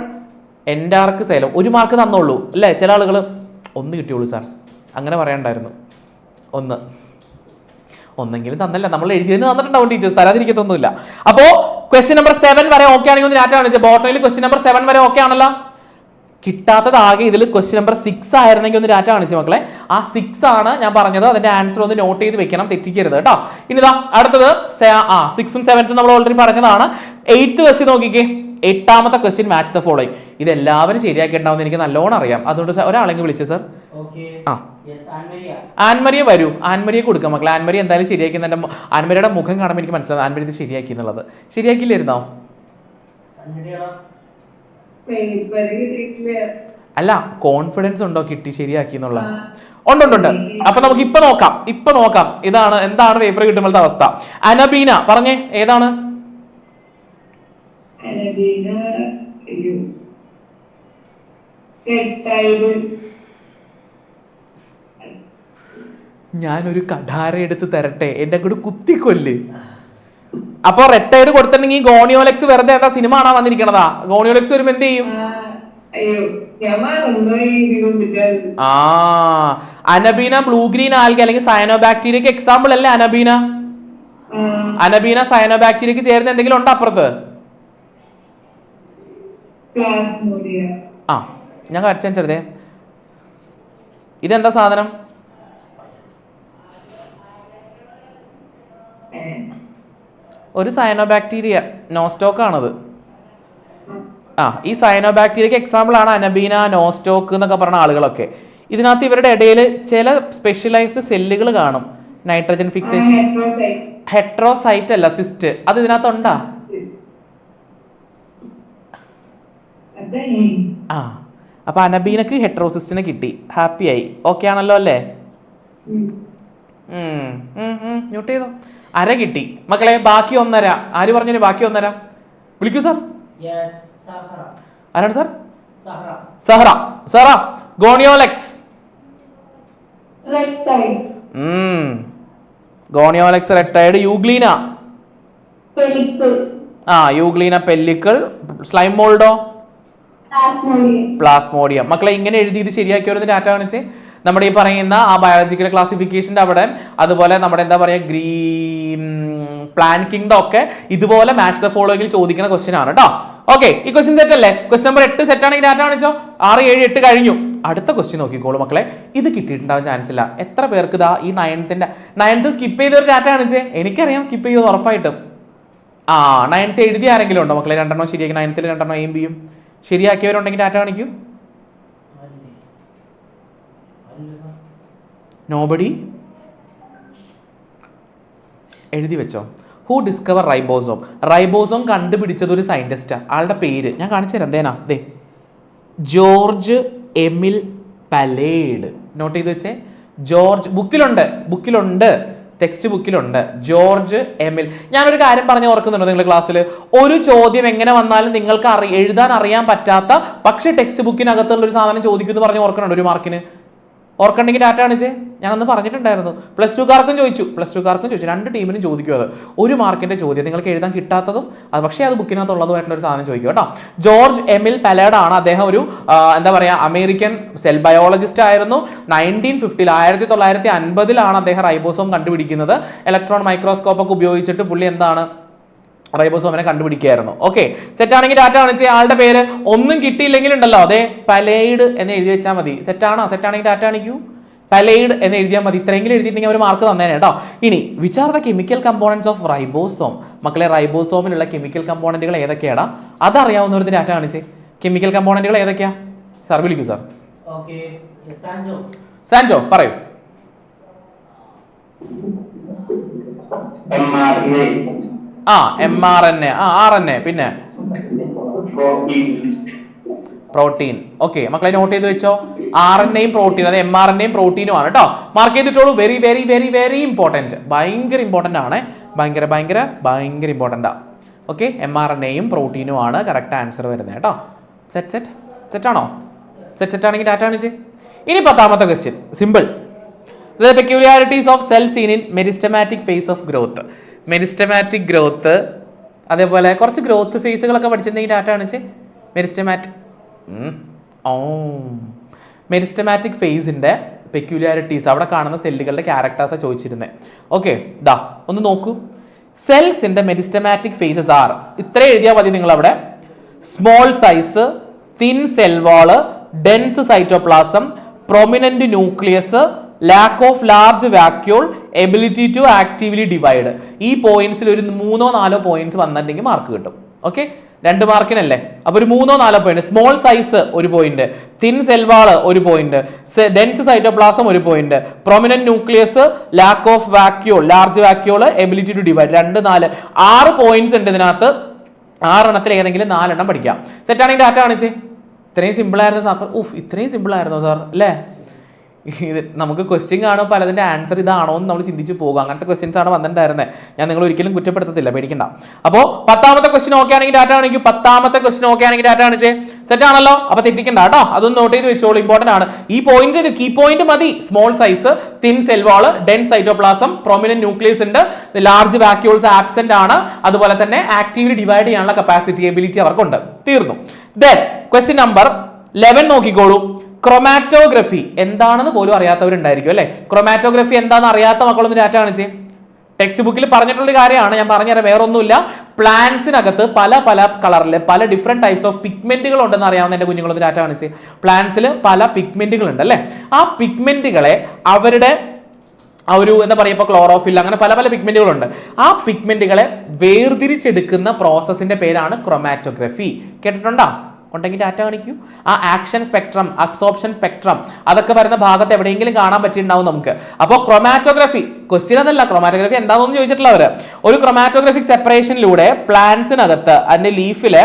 endarch, xylem. 1 mark തന്നോളൂ അല്ലേ? ചില ആളുകൾ 1 കിട്ടിയുള്ളൂ സാർ, അങ്ങനെ പറയണ്ടായിരുന്നു. 1 ഒന്നെങ്കിലും തന്നല്ല, നമ്മൾ എഴുതിയതിന് തന്നിട്ടുണ്ടാവും ടീച്ചേഴ്സ്, തരാതിരിക്കത്തൊന്നുമില്ല. അപ്പോ ക്വസ്റ്റ്യൻ നമ്പർ 7 വരെ ഓക്കെ ആണെങ്കിൽ ഒന്ന് ഡാറ്റ കാണിച്ചത്. ബോട്ടണിയിൽ ക്വസ്റ്റ്യൻ നമ്പർ 7 വരെ ഓക്കെ ആണല്ലോ. കിട്ടാത്തത് ആകെ ഇതിൽ ക്വസ്റ്റ്യൻ നമ്പർ 6 ആയിരുന്നെങ്കിൽ ഒന്ന് ഡാറ്റ കാണിച്ചു മക്കളെ. ആ 6 ആണ് ഞാൻ പറഞ്ഞത്. അതിന്റെ ആൻസർ ഒന്ന് നോട്ട് ചെയ്ത് വെക്കണം, തെറ്റിക്കരുത് കേട്ടോ. ഇനിതാ അടുത്തത് 6ഉം 7ഉം നമ്മൾ ഓൾറെഡി പറഞ്ഞതാണ്. 8th ക്വസ്റ്റ്യൻ നോക്കിക്കേ. 8ാമത്തെ ക്വസ്റ്റ്യൻ മാച്ച് ദ ഫോളോയിങ്. ഇത് എല്ലാവരും ശരിയാക്കിയിട്ടുണ്ടാവുമെന്ന് എനിക്ക് നല്ലോണം അറിയാം. അതുകൊണ്ട് ഒരാളെങ്കിൽ വിളിച്ചു സാർ ആ ആൻമരിയ വരൂ, ആൻമരിയെ കൊടുക്കാം മക്കളെ. ആൻമരി എന്തായാലും ശരിയാക്കി. എൻ്റെ ആൻമരിയുടെ മുഖം കാണുമ്പോൾ എനിക്ക് മനസ്സിലാവും ആൻമരി ഇത് ശരിയാക്കി എന്നുള്ളത്. ശരിയാക്കിയില്ലായിരുന്നോ? അല്ല, കോൺഫിഡൻസ് ഉണ്ടോ കിട്ടി ശരിയാക്കി എന്നുള്ള? ഉണ്ട്. അപ്പൊ നമുക്ക് ഇപ്പൊ നോക്കാം ഇതാണ് എന്താണ് പേപ്പർ കിട്ടുമ്പോഴത്തെ അവസ്ഥ. അനബീന പറഞ്ഞേ, ഏതാണ്? ഞാനൊരു കഠാര എടുത്ത് തരട്ടെ, എന്റെ കൂടെ കുത്തിക്കൊല്ല്. അപ്പൊ റെട്ടൈഡ് കൊടുത്തിട്ടുണ്ടെങ്കിൽ ഗോണിയോലെക്സ് വെറുതെ എന്താ സിനിമ കാണാൻ വന്നിരിക്കണതാ? ഗോണിയോലെക്സ് വരുമ്പോ എന്ത് ചെയ്യും? അനബീന ബ്ലൂ ഗ്രീൻ ആൽഗ അല്ലെങ്കിൽ സയനോബാക്ടീരിയക്ക് എക്സാമ്പിൾ അല്ലേ അനബീന? അനബീന സയനോബാക്ടീരിയക്ക് ചേർന്ന് എന്തെങ്കിലും ഉണ്ടോ അപ്പുറത്ത്? ആ ഞാൻ കാണിച്ചു ചെറുതേ, ഇതെന്താ സാധനം? ഒരു സയനോബാക്ടീരിയ, നോസ്റ്റോക്ക് ആണത്. ഈ സയനോബാക്ടീരിയക്ക് എക്സാമ്പിൾ ആണ് അനബീന, നോസ്റ്റോക്ക് എന്നൊക്കെ പറഞ്ഞ ആളുകളൊക്കെ. ഇതിനകത്ത് ഇവരുടെ ഇടയിൽ ചില സ്പെഷ്യലൈസ്ഡ് സെല്ലുകൾ കാണും. നൈട്രജൻ ഫിക്സേഷൻ, ഹെട്രോസൈറ്റ് അല്ല സിസ്റ്റ്, അത് ഇതിനകത്ത് ഉണ്ടാ? അപ്പൊ അനബീനക്ക് ഹെട്രോസിസ്റ്റിനെ കിട്ടി, ഹാപ്പി ആയി, ഓക്കെ ആണല്ലോ അല്ലേ? മ്യൂട്ട് ചെയ്തോ. അര കിട്ടി മക്കളെ, ബാക്കി 1.5. ആര് പറഞ്ഞു ബാക്കി 1.5? വിളിക്കൂ സാർ. ആരാണ് sir? Sahra. Gonyaulax. Gonyaulax red tide. Euglena. Euglena pellicle. Slime മോൾഡോ? പ്ലാസ്മോഡിയം. മക്കളെ ഇങ്ങനെ എഴുതി ഇത് ശരിയാക്കിയവരുടെ ഡാറ്റ കാണിച്ച് നമ്മുടെ ഈ പറയുന്ന ആ ബയോളജിക്കൽ ക്ലാസിഫിക്കേഷൻ്റെ അവിടെ, അതുപോലെ നമ്മുടെ എന്താ പറയുക പ്ലാൻകിങ്ങിന്റെ ഒക്കെ ഇതുപോലെ മാച്ച് ദ ഫോളോയിൽ ചോദിക്കുന്ന ക്വസ്റ്റ്യൻ ആണ് കേട്ടോ. ഓക്കെ, ഈ ക്വസ്റ്റ്യൻ സെറ്റ് അല്ലേ? ക്വസ്റ്റ്യൻ നമ്പർ 8 സെറ്റ് ആണെങ്കിൽ ഡാറ്റ കാണിച്ചോ. 6, 7, 8 കഴിഞ്ഞു. അടുത്ത ക്വസ്റ്റ്യൻ നോക്കിക്കോളൂ മക്കളെ. ഇത് കിട്ടിയിട്ടുണ്ടാവാൻ ചാൻസ് ഇല്ല. എത്ര പേർക്ക് ഇതാ ഈ 9th സ്കിപ്പ് ചെയ്തൊരു ഡാറ്റ കാണിച്ചേ? എനിക്കറിയാം സ്കിപ്പ് ചെയ്തത് ഉറപ്പായിട്ടും. 9th എഴുതി ആരെങ്കിലും ഉണ്ടോ മക്കളെ? 2 ശരിയാക്കി. 9th 2 എയും ബിയും ശരിയാക്കിയവരുണ്ടെങ്കിൽ ഡാറ്റ കാണിക്കൂ. നോബഡി? എഴുതി വെച്ചോ. Who discover ribosome? റൈബോസോം കണ്ടുപിടിച്ചത് ഒരു സയന്റിസ്റ്റാ. ആളുടെ പേര് ഞാൻ കാണിച്ചു തരാം. എന്തേനാ ദേ, ജോർജ് എമിൽ പലേഡ്. നോട്ട് ചെയ്ത് വെച്ചേ. ജോർജ് ബുക്കിലുണ്ട് ടെക്സ്റ്റ് ബുക്കിലുണ്ട്. George Emil. ഞാനൊരു കാര്യം പറഞ്ഞ് ഓർക്കുന്നുണ്ടോ നിങ്ങളുടെ ക്ലാസ്സിൽ? ഒരു ചോദ്യം എങ്ങനെ വന്നാലും നിങ്ങൾക്ക് എഴുതാൻ അറിയാൻ പറ്റാത്ത പക്ഷേ ടെക്സ്റ്റ് ബുക്കിനകത്തുള്ള ഒരു സാധനം ചോദിക്കുമെന്ന് പറഞ്ഞ് ഓർക്കണുണ്ട് ഒരു മാർക്കിന്. ഓർക്കണ്ടെങ്കിൽ ഡാറ്റ കാണിച്ചേ. ഞാനന്ന് പറഞ്ഞിട്ടുണ്ടായിരുന്നു. പ്ലസ് ടുക്കാർക്കും ചോദിച്ചു. 2 ടീമിനും ചോദിക്കും. അത് 1 മാർക്കിന്റെ ചോദ്യം നിങ്ങൾക്ക് എഴുതാൻ കിട്ടാത്തതും അത് പക്ഷേ അത് ബുക്കിനകത്തുള്ളതുമായിട്ടുള്ള ഒരു സാധനം ചോദിക്കും കേട്ടോ. ജോർജ് എമിൽ പലേഡ് ആണ്. അദ്ദേഹം ഒരു എന്താ പറയുക അമേരിക്കൻ സെൽ ബയോളജിസ്റ്റ് ആയിരുന്നു. 1950 അദ്ദേഹം റൈബോസോം കണ്ടുപിടിക്കുന്നത്. ഇലക്ട്രോൺ മൈക്രോസ്കോപ്പ് ഒക്കെ ഉപയോഗിച്ചിട്ട് പുള്ളി എന്താണ് റൈബോസോമിനെ കണ്ടുപിടിക്കുകയായിരുന്നു. ഓക്കെ, സെറ്റ് ആണെങ്കിൽ ഡാറ്റ കാണിച്ച്. ആളുടെ പേര് ഒന്നും കിട്ടിയില്ലെങ്കിൽ ഉണ്ടല്ലോ, അതെ പലേഡ് എന്ന് എഴുതി വെച്ചാൽ മതി. സെറ്റാണോ? സെറ്റാണെങ്കിൽ ഡാറ്റ കാണിക്കൂ. പലേഡ് എന്ന് എഴുതിയാൽ മതി. ഇത്രയെങ്കിലും എഴുതിയിട്ടുണ്ടെങ്കിൽ അവർ മാർക്ക് തന്നേനെ കേട്ടോ. ഇനി which are the chemical components of ribosome? മക്കളെ റൈബോസോമിലുള്ള കെമിക്കൽ കമ്പോണന്റുകൾ ഏതൊക്കെയാടാ? അതറിയാവുന്നവർക്ക് ഡാറ്റ കാണിച്ച്. കെമിക്കൽ കമ്പോണന്റുകൾ ഏതൊക്കെയാ? സാർ വിളിക്കൂ സാർ. സാൻജോ പറയൂ. mRNA, RNA, പിന്നെ പ്രോട്ടീൻ. ഓക്കെ മക്കളെ നോട്ട് ചെയ്ത് വെച്ചോ. RNAയും പ്രോട്ടീൻ, അത് mRNAയും പ്രോട്ടീനും ആണ് കേട്ടോ. മാർക്ക് ചെയ്തിട്ടോളൂ. Very very very very important. ഭയങ്കര ഇമ്പോർട്ടൻ്റ് ആണ്. ഭയങ്കര ഇമ്പോർട്ടൻ്റാ. ഓക്കെ, mRNAയും പ്രോട്ടീനും ആണ് കറക്റ്റ് ആൻസർ വരുന്നത് കേട്ടോ. സെറ്റാണോ? സെറ്റ് ആണെങ്കിൽ ഡാറ്റ കാണിച്ച്. ഇനി 10ാമത്തെ question. Simple. The peculiarities of cell seen in meristematic phase of growth. Meristematic growth, അതേപോലെ കുറച്ച് ഗ്രോത്ത് ഫേസുകളൊക്കെ പഠിച്ചിട്ടുണ്ടെങ്കിൽ ഡാറ്റ കാണിച്ച്. മെരിസ്റ്റമാറ്റിക് ഫേസിൻ്റെ പെക്യുലാരിറ്റീസ്, അവിടെ കാണുന്ന സെല്ലുകളുടെ ക്യാരക്ടേഴ്സാണ് ചോദിച്ചിരുന്നത്. ഓക്കെ, ദാ ഒന്ന് നോക്കൂ. സെൽസിൻ്റെ മെരിസ്റ്റമാറ്റിക് ഫേസസ് ആർ, ഇത്ര എഴുതിയാൽ മതി നിങ്ങളവിടെ. Small size, thin cell wall, dense cytoplasm, prominent nucleus, lack of large vacuole, ability to actively divide. ഈ പോയിന്റ്സിൽ ഒരു 3-4 പോയിന്റ്സ് വന്നിട്ടുണ്ടെങ്കിൽ മാർക്ക് കിട്ടും. ഓക്കെ, 2 മാർക്കിനല്ലേ. അപ്പോൾ ഒരു 3-4 point. Small size 1 point, thin cell wall 1 point, dense cytoplasm 1 point, prominent nucleus, lack of vacuole, large vacuole, ability to divide 2, 4, 6 points ഉണ്ട് ഇതിനകത്ത്. 6 എണ്ണത്തിൽ ഏതെങ്കിലും 4 എണ്ണം പഠിക്കാം. സെറ്റാണെങ്കിൽ ഡാറ്റ കാണിച്ചേ. ഇത്രയും സിമ്പിൾ ആയിരുന്നു സാർ. ഇത്രയും സിമ്പിൾ ആയിരുന്നോ സാർ അല്ലേ? ഇത് നമുക്ക് ക്വസ്റ്റ്യൻ കാണുമ്പോൾ പലതിൻ്റെ ആൻസർ ഇതാണോ എന്ന് നമ്മൾ ചിന്തിച്ച് പോകും. അങ്ങനത്തെ ക്വസ്റ്റ്യൻസ് ആണ് വന്നിട്ടുണ്ടായിരുന്നത്. ഞാൻ നിങ്ങൾ ഒരിക്കലും കുറ്റപ്പെടുത്തത്തില്ല, പേടിക്കണ്ട. അപ്പോൾ 10ാമത്തെ ക്വസ്റ്റ്യൻ ഓക്കെ ആണെങ്കിൽ ഡാറ്റ കാണിക്കും. 10ാമത്തെ ക്വസ്റ്റ്യൻ ഓക്കെ ആണെങ്കിൽ ഡാറ്റ കാണിച്ചേ. സെറ്റ് ആണല്ലോ? അപ്പോൾ തെറ്റിക്കണ്ട കേട്ടോ, അതൊന്ന് നോട്ട് ചെയ്ത് വെച്ചോളൂ, ഇമ്പോർട്ടന്റ് ആണ്. ഈ പോയിന്റ് ചെയ്ത് കീ പോയിന്റ് മതി. Small size, thin cell wall, dense cytoplasm, prominent nucleus ഉണ്ട്, ലാർജ് വാക്യൂൾസ് ആബ്സെന്റ് ആണ്, അതുപോലെ തന്നെ ആക്റ്റീവ്ലി ഡിവൈഡ് ചെയ്യാനുള്ള കപ്പാസിറ്റി, എബിലിറ്റി അവർക്കുണ്ട്. തീർന്നു. ദെൻ ക്വസ്റ്റ്യൻ നമ്പർ 11 നോക്കിക്കോളൂ. ക്രൊമാറ്റോഗ്രഫി എന്താണെന്ന് പോലും അറിയാത്തവരുണ്ടായിരിക്കും അല്ലേ? ക്രൊമാറ്റോഗ്രഫി എന്താണെന്ന് അറിയാത്ത മക്കളൊന്ന് ഡാറ്റ കാണിച്ചേ. ടെക്സ്റ്റ് ബുക്കിൽ പറഞ്ഞിട്ടുള്ള കാര്യമാണ്, ഞാൻ പറഞ്ഞുതരാം, വേറെ ഒന്നുമില്ല. പ്ലാന്റ്സിനകത്ത് പല പല കളറിൽ പല ഡിഫറെന്റ് ടൈപ്സ് ഓഫ് പിഗ്മെന്റുകൾ ഉണ്ടെന്ന് അറിയാവുന്ന എൻ്റെ കുഞ്ഞുങ്ങളൊന്ന് ഡാറ്റ കാണിച്ചേ. പ്ലാന്റ്സിൽ പല പിഗ്മെന്റുകൾ ഉണ്ട് അല്ലേ? ആ പിഗ്മെന്റുകളെ അവരുടെ ഒരു എന്താ പറയുക, ഇപ്പോൾ ക്ലോറോഫിൽ, അങ്ങനെ പല പല പിഗ്മെന്റുകളുണ്ട്. ആ പിഗ്മെന്റുകളെ വേർതിരിച്ചെടുക്കുന്ന പ്രോസസ്സിന്റെ പേരാണ് ക്രൊമാറ്റോഗ്രഫി. കേട്ടിട്ടുണ്ടോ? ഉണ്ടെങ്കിൽ ഡാറ്റ കാണിക്കൂ. ആ ആക്ഷൻ സ്പെക്ട്രം, അബ്സോർപ്ഷൻ സ്പെക്ട്രം, അതൊക്കെ വരുന്ന ഭാഗത്ത് എവിടെയെങ്കിലും കാണാൻ പറ്റിയിട്ടുണ്ടാവും നമുക്ക്. അപ്പോൾ ക്രൊമാറ്റോഗ്രഫി ക്വസ്റ്റ്യൻ എന്നല്ല, ക്രൊമാറ്റോഗ്രഫി എന്താണെന്ന് ചോദിച്ചിട്ടുള്ളവർ. ഒരു ക്രൊമാറ്റോഗ്രഫിക് സെപ്പറേഷനിലൂടെ പ്ലാന്റ്സിനകത്ത് അതിന്റെ ലീഫിലെ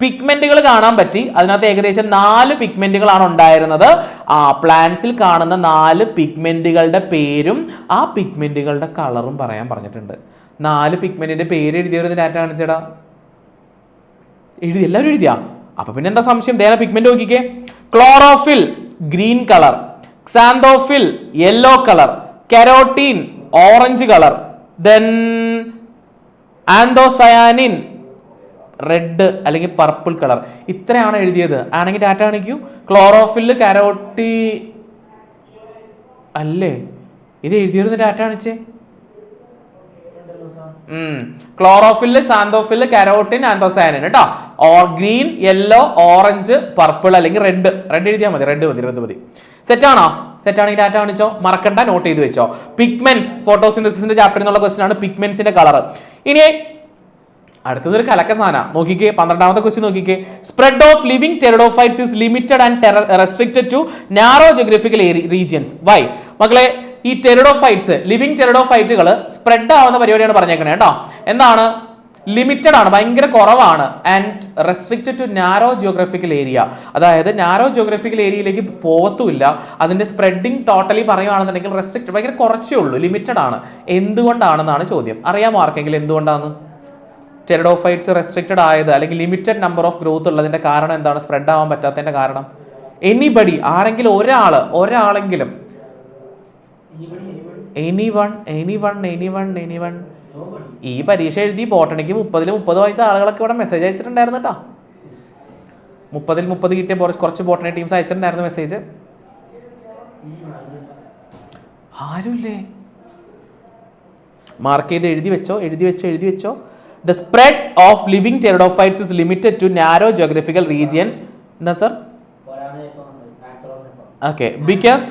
പിഗ്മെന്റുകൾ കാണാൻ പറ്റി. അതിനകത്ത് ഏകദേശം 4 പിഗ്മെന്റുകളാണ് ഉണ്ടായിരുന്നത്. ആ പ്ലാന്റ്സിൽ കാണുന്ന 4 പിഗ്മെന്റുകളുടെ പേരും ആ പിഗ്മെന്റുകളുടെ കളറും പറയാൻ പറഞ്ഞിട്ടുണ്ട്. 4 പിഗ്മെന്റിന്റെ പേര് എഴുതിയവരുടെ ഡാറ്റ കാണിച്ചടാ. എല്ലാവരും എഴുതിയാ? അപ്പൊ പിന്നെ എന്താ സംശയം? ദേന പിഗ്മെന്റ് നോക്കിക്കേ. Chlorophyll green colour, xanthophyll yellow colour, carotene orange colour, then anthocyanin red അല്ലെങ്കിൽ പർപ്പിൾ കളർ. ഇത്രയാണ് എഴുതിയത്. ആണെങ്കിൽ ഡാറ്റ കാണിക്കൂ. ക്ലോറോഫിൽ കരോട്ടി അല്ലേ ഇത് എഴുതിയിരുന്ന ഡാറ്റ കാണിച്ചേ. ക്ലോറോഫില്, സാന്തോഫില്, കരോട്ടിൻ, ആന്തോസയാനിൻ കേട്ടോ. ഗ്രീൻ, യെല്ലോ, ഓറഞ്ച്, പർപ്പിൾ അല്ലെങ്കിൽ റെഡ്. എഴുതിയാൽ മതി, റെഡ് മതി. സെറ്റാണോ? സെറ്റാണെങ്കിൽ ഡാറ്റ കാണിച്ചോ, മറക്കണ്ട, നോട്ട് ചെയ്ത് വെച്ചോ. പിഗ്മെന്റ്സ്, ഫോട്ടോസിന്തസിന്റെ ചാപ്റ്ററിൽ നിന്നുള്ള ക്വസ്റ്റൻ ആണ് പിഗ്മെന്റ്സിന്റെ കളർ. ഇനി അടുത്തത് ഒരു കലക്ക സാധന നോക്കിക്കേ. 12ാമത്തെ ക്വസ്റ്റ്യൻ നോക്കിക്കേ. Spread of living pteridophytes is limited and restricted to narrow geographical regions. Why? മക്കളെ, ഈ ടെറിഡോഫൈറ്റ്സ്, ലിവിംഗ് ടെറിഡോഫൈറ്റുകൾ സ്പ്രെഡ് ആവുന്ന പരിപാടിയാണ് പറഞ്ഞേക്കണേ കേട്ടോ. എന്താണ്? ലിമിറ്റഡ് ആണ്, ഭയങ്കര കുറവാണ്. And restricted to narrow geographical area. അതായത് നാരോ ജിയോഗ്രഫിക്കൽ ഏരിയയിലേക്ക് പോകത്തുമില്ല. അതിന്റെ സ്പ്രെഡിങ് ടോട്ടലി പറയുകയാണെന്നുണ്ടെങ്കിൽ റെസ്ട്രിക്റ്റഡ്, ഭയങ്കര കുറച്ചേ ഉള്ളൂ, ലിമിറ്റഡ് ആണ്. എന്തുകൊണ്ടാണെന്നാണ് ചോദ്യം. അറിയാമോ ആർക്കെങ്കിലും എന്തുകൊണ്ടാണ് ടെറിഡോഫൈറ്റ്സ് റെസ്ട്രിക്റ്റഡ് ആയത് അല്ലെങ്കിൽ ലിമിറ്റഡ് നമ്പർ ഓഫ് ഗ്രോത്ത് ഉള്ളതിന്റെ കാരണം എന്താണ്? സ്പ്രെഡ് ആവാൻ പറ്റാത്തതിന്റെ കാരണം? എനിബഡി, ആരെങ്കിലും ഒരാളെങ്കിലും എനിവൺ. ഈ പരീക്ഷ എഴുതി ബോട്ടണിക്ക് 30 വായിച്ച ആളുകളൊക്കെ ഇവിടെ മെസ്സേജ് അയച്ചിട്ടുണ്ടായിരുന്നു കേട്ടോ. 30 കിട്ടിയ കുറച്ച് ബോട്ടണി ടീംസ് അയച്ചിട്ടുണ്ടായിരുന്നു മെസ്സേജ്. ആരുമില്ലേ? മാർക്ക് ചെയ്ത് എഴുതി വെച്ചോ. The spread of living pteridophytes is limited to narrow geographical regions. എന്താ sir? Okay, because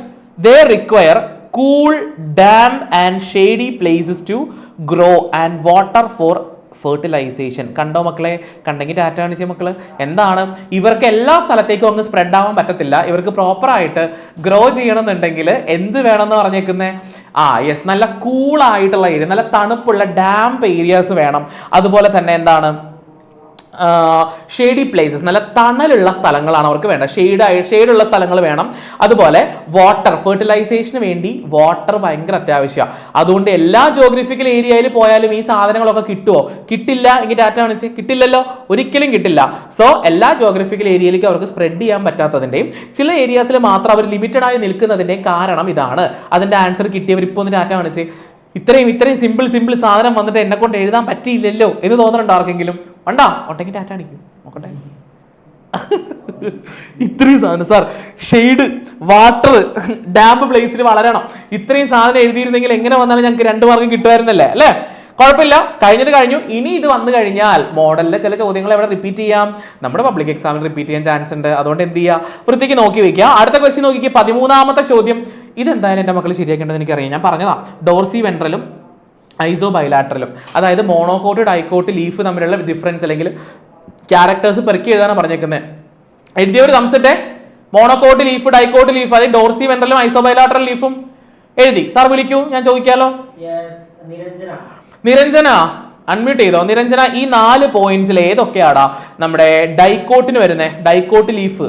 they require cool, damp and shady places to grow and water for fertilisation. കണ്ടോ മക്കളെ? കണ്ടെങ്കിൽ data കാണിച്ച മക്കള്. എന്താണ്? ഇവർക്ക് എല്ലാ സ്ഥലത്തേക്കും ഒന്ന് സ്പ്രെഡ് ആവാൻ പറ്റത്തില്ല. ഇവർക്ക് പ്രോപ്പറായിട്ട് ഗ്രോ ചെയ്യണമെന്നുണ്ടെങ്കിൽ എന്ത് വേണമെന്ന് പറഞ്ഞേക്കുന്നത്? യെസ്, നല്ല കൂളായിട്ടുള്ള ഏരിയ, നല്ല തണുപ്പുള്ള ഡാംപ് ഏരിയാസ് വേണം. അതുപോലെ തന്നെ എന്താണ്? ഷെയ്ഡി പ്ലേസസ്, നല്ല തണലുള്ള സ്ഥലങ്ങളാണ് അവർക്ക് വേണ്ടത്. ഷെയ്ഡുള്ള സ്ഥലങ്ങൾ വേണം. അതുപോലെ വാട്ടർ, ഫെർട്ടിലൈസേഷന് വേണ്ടി വാട്ടർ ഭയങ്കര അത്യാവശ്യമാണ്. അതുകൊണ്ട് എല്ലാ ജോഗ്രഫിക്കൽ ഏരിയയിൽ പോയാലും ഈ സാധനങ്ങളൊക്കെ കിട്ടുമോ? കിട്ടില്ല. എങ്കിൽ ഡാറ്റ കാണിച്ച്. കിട്ടില്ലല്ലോ, ഒരിക്കലും കിട്ടില്ല. സോ എല്ലാ ജോഗ്രഫിക്കൽ ഏരിയയിലേക്ക് അവർക്ക് സ്പ്രെഡ് ചെയ്യാൻ പറ്റാത്തതിൻ്റെയും ചില ഏരിയാസിൽ മാത്രം അവർ ലിമിറ്റഡ് ആയി നിൽക്കുന്നതിൻ്റെയും കാരണം ഇതാണ്. അതിൻ്റെ ആൻസർ കിട്ടിയവർ ഇപ്പോൾ ഒന്ന് ഡാറ്റ കാണിച്ച്. ഇത്രയും സിമ്പിൾ സാധനം വന്നിട്ട് എന്നെ കൊണ്ട് എഴുതാൻ പറ്റിയില്ലല്ലോ എന്ന് തോന്നുന്നുണ്ടോ ആർക്കെങ്കിലും? ഉണ്ടെങ്കിൽ ഡാറ്റ കാണിക്കും, നോക്കട്ടെ. ഇത്രയും സാധനം സാർ, ഷെയ്ഡ്, വാട്ടർ, ഡാം പ്ലേസിൽ വളരണം, ഇത്രയും സാധനം എഴുതിയിരുന്നെങ്കിൽ എങ്ങനെ വന്നാലും ഞങ്ങൾക്ക് 2 മാർക്ക് കിട്ടുമായിരുന്നല്ലേ? അല്ലേ? കുഴപ്പമില്ല, കഴിഞ്ഞു. ഇനി ഇത് വന്നു കഴിഞ്ഞാൽ മോഡലിലെ ചില ചോദ്യങ്ങൾ എവിടെ റിപ്പീറ്റ് ചെയ്യാം? നമ്മുടെ പബ്ലിക് എക്സാമിൽ റിപ്പീറ്റ് ചെയ്യാൻ ചാൻസ് ഉണ്ട്. അതുകൊണ്ട് എന്ത് ചെയ്യുക? വൃത്തിക്ക് നോക്കി വെക്കുക. അടുത്ത ക്വസ്റ്റ്യൻ നോക്കിക്കുക. 13ാമത്തെ ചോദ്യം. ഇതെന്തായാലും എൻ്റെ മക്കൾ ശരിയാക്കേണ്ടത് എനിക്കറിയാം. ഞാൻ പറഞ്ഞതാ, ഡോർസി വെൻട്രലും ഐസോ ബൈലാട്രലും, അതായത് മോണോകോട്ട്, ഡൈക്കോട്ട്, ലീഫ് തമ്മിലുള്ള ഡിഫറൻസ് അല്ലെങ്കിൽ ക്യാരക്ടേഴ്സ് പെറുക്കി എഴുതാനാണ് പറഞ്ഞേക്കുന്നത്. എഴുതിയവർ തംസിട്ടെ. മോണോകോട്ട് ലീഫ്, ഡൈക്കോട്ട് ലീഫ്, അതായത് ഡോർസി വെൻട്രലും ഐസോബൈലാട്രൽ ലീഫും എഴുതി. സാർ വിളിക്കൂ, ഞാൻ ചോദിക്കാലോ. നിരഞ്ജന അൺമ്യൂട്ട് ചെയ്തോ. നിരഞ്ജന, ഈ 4 പോയിന്റ്സിൽ ഏതൊക്കെയാടാ നമ്മുടെ ഡൈക്കോട്ടിന് വരുന്നേ? Dicot leaf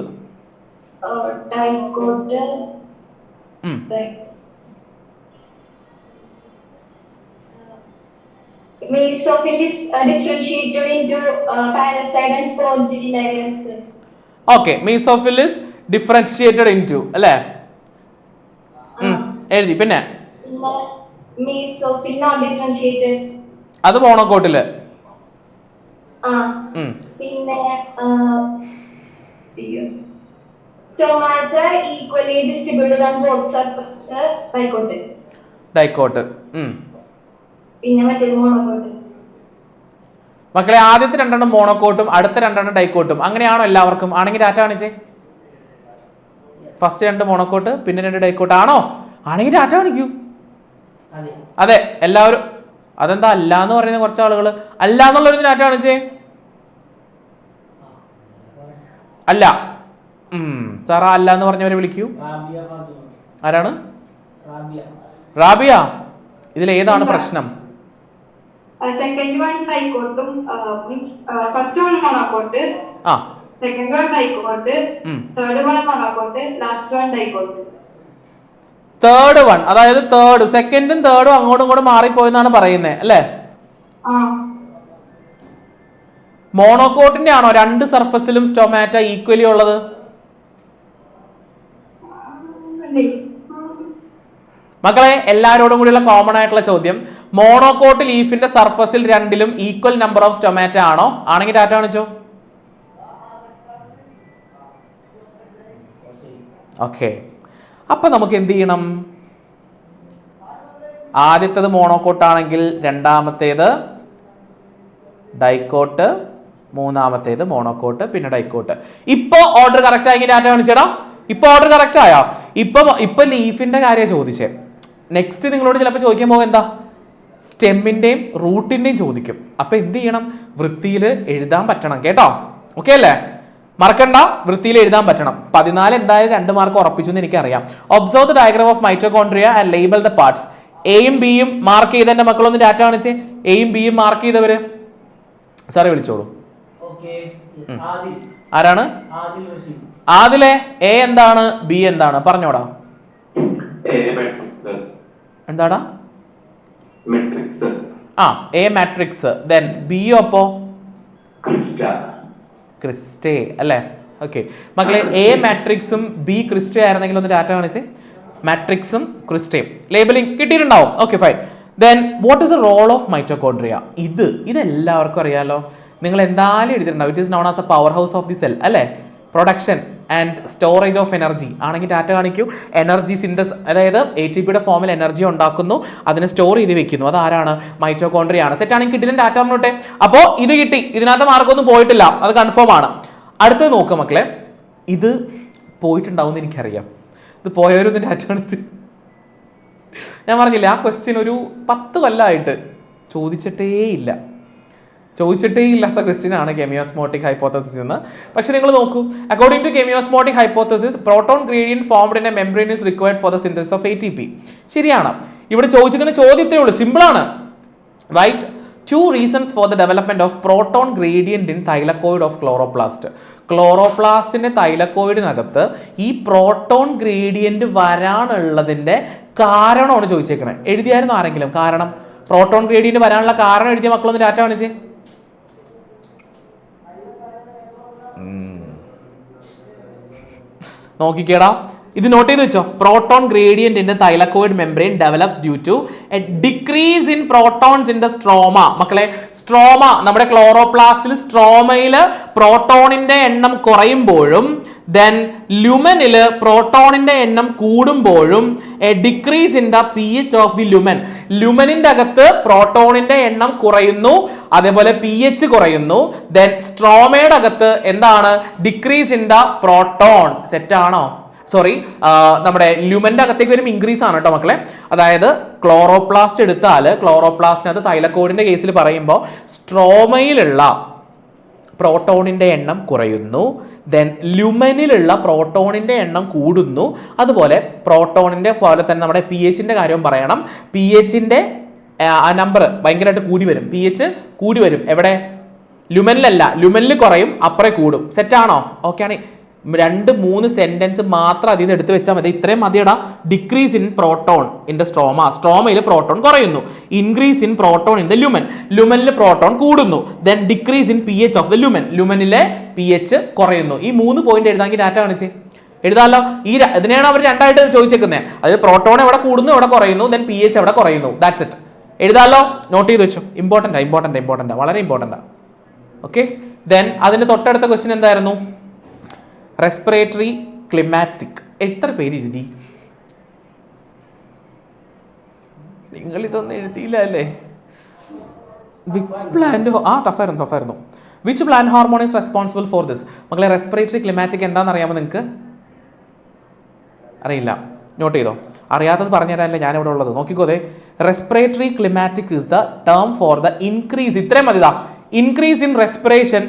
okay. Mesophyll is differentiated into അല്ലേ? എഴുതി. പിന്നെ അത് മോണോകോട്ടില്. പിന്നെ ഡൈക്കോട്ട്. മക്കളെ, ആദ്യത്തെ 2 മോണോകോട്ടും അടുത്ത 2 ഡൈക്കോട്ടും. അങ്ങനെയാണോ എല്ലാവർക്കും? ആണെങ്കിൽ ടാറ്റ കാണിച്ചേ. ഫസ്റ്റ് 2 മോണോകോട്ട്, പിന്നെ 2 ഡൈക്കോട്ട്. ആണോ? ആണെങ്കിൽ ടാറ്റ കാണിക്കൂ. അതെ, എല്ലാവരും. അതെന്താ അല്ല എന്ന് പറയുന്ന കുറച്ച് ആളുകൾ? അല്ല എന്നുള്ളൊരു ടാറ്റ കാണിച്ചേ. അല്ല. സാറ അല്ല എന്ന് പറഞ്ഞവരെ വിളിക്കൂ. ആരാണ്? റാബിയ. ഇതിൽ ഏതാണ് പ്രശ്നം? സെക്കൻഡ് വൺ ഡൈക്കോട്ടും first one monocot, second one dicot, third one monocot, last one dicot. Third one, അതായത് സെക്കൻഡും തേർഡും അങ്ങോട്ടും ഇങ്ങോട്ടും മാറിപ്പോയെന്നാണ് പറയുന്നത് അല്ലേ? മോണോകോട്ടിന്റെ ആണോ 2 സർഫസിലും സ്റ്റൊമാറ്റ ഈക്വലി ഉള്ളത്? മക്കളെ, എല്ലാവരോടും കൂടിയുള്ള കോമൺ ആയിട്ടുള്ള ചോദ്യം, മോണോകോട്ട് ലീഫിന്റെ സർഫസിൽ 2ലും ഈക്വൽ നമ്പർ ഓഫ് സ്റ്റൊമാറ്റ ആണോ? ആണെങ്കിൽ ടാറ്റ കാണിച്ചോ. ഓക്കെ. അപ്പൊ നമുക്ക് എന്ത് ചെയ്യണം? ആദ്യത്തേത് മോണോകോട്ട് ആണെങ്കിൽ രണ്ടാമത്തേത് ഡൈക്കോട്ട്, മൂന്നാമത്തേത് മോണോകോട്ട്, പിന്നെ ഡൈക്കോട്ട്. ഇപ്പൊ ഓർഡർ കറക്റ്റ് ആയെങ്കിൽ ടാറ്റ കാണിച്ചേടാ. ഇപ്പൊ ഓർഡർ കറക്റ്റ് ആയോ? ഇപ്പൊ ലീഫിന്റെ കാര്യം ചോദിച്ചേ. നെക്സ്റ്റ് നിങ്ങളോട് ചിലപ്പോൾ ചോദിക്കാൻ പോകും എന്താ? സ്റ്റെമ്മിന്റെയും റൂട്ടിന്റെയും ചോദിക്കും. അപ്പൊ എന്ത് ചെയ്യണം? വൃത്തിയിൽ എഴുതാൻ പറ്റണം കേട്ടോ. ഓക്കെ അല്ലേ? മറക്കണ്ട, വൃത്തിയിൽ എഴുതാൻ പറ്റണം. 14 എന്തായാലും 2 മാർക്ക് ഉറപ്പിച്ചു എന്ന് എനിക്കറിയാം. Observe the diagram of mitochondria and label the parts. എയും ബിയും മാർക്ക് ചെയ്ത എന്റെ മക്കളൊന്ന് ഡാറ്റ കാണിച്ചേ. എയും ബിയും മാർക്ക് ചെയ്തവര് സാറെ വിളിച്ചോളൂ. ആരാണ്? ആദിലെ. എ എന്താണ്? ബി എന്താണ്? പറഞ്ഞോടാ. എന്താടാ? A matrix. ദെൻ ബിയോ? അപ്പോ ക്രിസ്റ്റേ അല്ലേ? ഓക്കെ മക്കളെ, എ മാട്രിക്സും ബി ക്രിസ്റ്റേ ആയിരുന്നെങ്കിൽ ഒന്ന് ഡാറ്റ കാണിച്ചേ. മാട്രിക്സും ക്രിസ്റ്റേയും ലേബലിംഗ് കിട്ടിയിട്ടുണ്ടാവും. Okay fine. Then what is the role of mitochondria? ഇത് എല്ലാവർക്കും അറിയാലോ. നിങ്ങൾ എന്തായാലും എഴുതിയിട്ടുണ്ടാവും. It is known as a powerhouse of the cell അല്ലേ? Production and storage of energy ആണെങ്കിൽ ടാറ്റ കാണിക്കൂ. എനർജി സിന്തസ്, അതായത് ATPയുടെ ഫോമിൽ എനർജി ഉണ്ടാക്കുന്നു, അതിനെ സ്റ്റോർ ചെയ്ത് വെക്കുന്നു. അതാരാണ്? മൈറ്റോകോൺട്രിയ ആണ്. സെറ്റ് ആണെങ്കിൽ കിട്ടില്ല ടാറ്റ പറഞ്ഞോട്ടെ. അപ്പോൾ ഇത് കിട്ടി. ഇതിനകത്ത് മാർക്കൊന്നും പോയിട്ടില്ല, അത് കൺഫേം ആണ്. അടുത്തത് നോക്കുക മക്കളെ, ഇത് പോയിട്ടുണ്ടാവും എന്ന് എനിക്കറിയാം. ഇത് പോയവരൊന്നും ടാറ്റ കാണിച്ച്. ഞാൻ പറഞ്ഞില്ല, ആ ക്വസ്റ്റ്യൻ ഒരു 10 കൊല്ലമായിട്ട് ചോദിച്ചിട്ടേ ഇല്ലാത്ത ക്വസ്റ്റ്യൻ ആണ് കെമിയോസ്മോട്ടിക് ഹൈപ്പോത്തസിസ് എന്ന്. പക്ഷെ നിങ്ങൾ നോക്കൂ, according to chemiosmotic hypothesis proton gradient formed in a membrane is required for the synthesis of ATP. ശരിയാണ്. ഇവിടെ ചോദിച്ചിരിക്കുന്ന ചോദ്യത്തേ ഉള്ളൂ, സിമ്പിൾ ആണ്. Right. 2 reasons for the development of proton gradient in thylakoid of chloroplast. ക്ലോറോപ്ലാസ്റ്റിന്റെ തൈലക്കോയിഡിനകത്ത് ഈ പ്രോട്ടോൺ ഗ്രേഡിയന്റ് വരാനുള്ളതിന്റെ കാരണമാണ് ചോദിച്ചേക്കണേ. എഴുതിയായിരുന്നു ആരെങ്കിലും കാരണം? പ്രോട്ടോൺ ഗ്രേഡിയന്റ് വരാനുള്ള കാരണം എഴുതിയ മക്കളൊന്ന് ഡാറ്റ കാണിച്ചേ. നോക്കിക്കേടാ, ഇത് നോട്ട് ചെയ്ത് വെച്ചോ. Proton gradient in the thylakoid membrane develops due to a decrease in protons in the stroma. മക്കളെ, സ്ട്രോമ, നമ്മുടെ ക്ലോറോപ്ലാസ്റ്റിൽ സ്ട്രോമയില് പ്രോട്ടോണിന്റെ എണ്ണം കുറയുമ്പോഴും ദെൻ ലുമനില് പ്രോട്ടോണിന്റെ എണ്ണം കൂടുമ്പോഴും a decrease in the pH of the lumen. ലുമനിന്റെ അകത്ത് പ്രോട്ടോണിന്റെ എണ്ണം കുറയുന്നു, അതേപോലെ pH കുറയുന്നു. ദെൻ സ്ട്രോമയുടെ അകത്ത് എന്താണ്? Decrease in the proton. Set ആണോ? സോറി, നമ്മുടെ ലുമന്റെ അകത്തേക്ക് വരും ഇൻക്രീസ് ആണ് കേട്ടോ മക്കളെ. അതായത് ക്ലോറോപ്ലാസ്റ്റ് എടുത്താൽ ക്ലോറോപ്ലാസ്റ്റിനകത്ത് തൈലക്കോയിഡിന്റെ കേസിൽ പറയുമ്പോൾ സ്ട്രോമയിലുള്ള പ്രോട്ടോണിൻ്റെ എണ്ണം കുറയുന്നു. ദെൻ ലുമനിലുള്ള പ്രോട്ടോണിൻ്റെ എണ്ണം കൂടുന്നു. അതുപോലെ പ്രോട്ടോണിൻ്റെ പോലെ തന്നെ നമ്മുടെ പി എച്ചിൻ്റെ കാര്യം പറയണം. പി എച്ചിൻ്റെ ആ നമ്പർ ഭയങ്കരമായിട്ട് കൂടി വരും. പി എച്ച് കൂടി വരും. എവിടെ? ലുമനിലല്ല, ലുമനിൽ കുറയും, അപ്പുറേ കൂടും. സെറ്റാണോ? ഓക്കെ ആണ്. 2-3 സെന്റൻസ് മാത്രം അതിൽ നിന്ന് എടുത്ത് വെച്ചാൽ മതി. ഇത്രയും മതിയടാ. Decrease in proton in the stroma, സ്ട്രോമയിൽ പ്രോട്ടോൺ കുറയുന്നു. Increase in proton in the lumen, ലുമനിൽ പ്രോട്ടോൺ കൂടുന്നു. Then decrease in P H of the lumen, ലുമനിലെ പി എച്ച് കുറയുന്നു. ഈ 3 പോയിന്റ് എഴുതാമെങ്കിൽ ഡാറ്റ കാണിച്ച് എഴുതാമല്ലോ. ഇതിനെയാണ് അവർ രണ്ടായിട്ട് ചോദിച്ചേക്കുന്നത്. അതായത് പ്രോട്ടോൺ എവിടെ കൂടുന്നു, എവിടെ കുറയുന്നു, ദെൻ പി എച്ച് എവിടെ കുറയുന്നു. That's it. എഴുതാമല്ലോ. നോട്ട് ചെയ്ത് വെച്ചു. ഇമ്പോർട്ടൻ്റ് വളരെ ഇമ്പോർട്ടൻ്റ്. ഓക്കെ. ദെൻ അതിൻ്റെ തൊട്ടടുത്ത ക്വസ്റ്റ്യൻ എന്തായിരുന്നു? Respiratory climacteric. എത്ര പേര് എഴുതി? നിങ്ങൾ ഇതൊന്നും എഴുതിയില്ല അല്ലേ? വിച്ച് പ്ലാന്റ് ടഫായിരുന്നു. Which plant hormone is responsible for this? മക്കളെ, റെസ്പിറേറ്ററി ക്ലിമാറ്റിക് എന്താണെന്ന് അറിയാമോ നിങ്ങൾക്ക്? അറിയില്ല. നോട്ട് ചെയ്തോ. അറിയാത്തത് പറഞ്ഞുതരാനല്ലേ ഞാനിവിടെ ഉള്ളത്. നോക്കിക്കോതെ. Respiratory climacteric is the term for the increase, ഇത്രയും മതിതാ, increase in respiration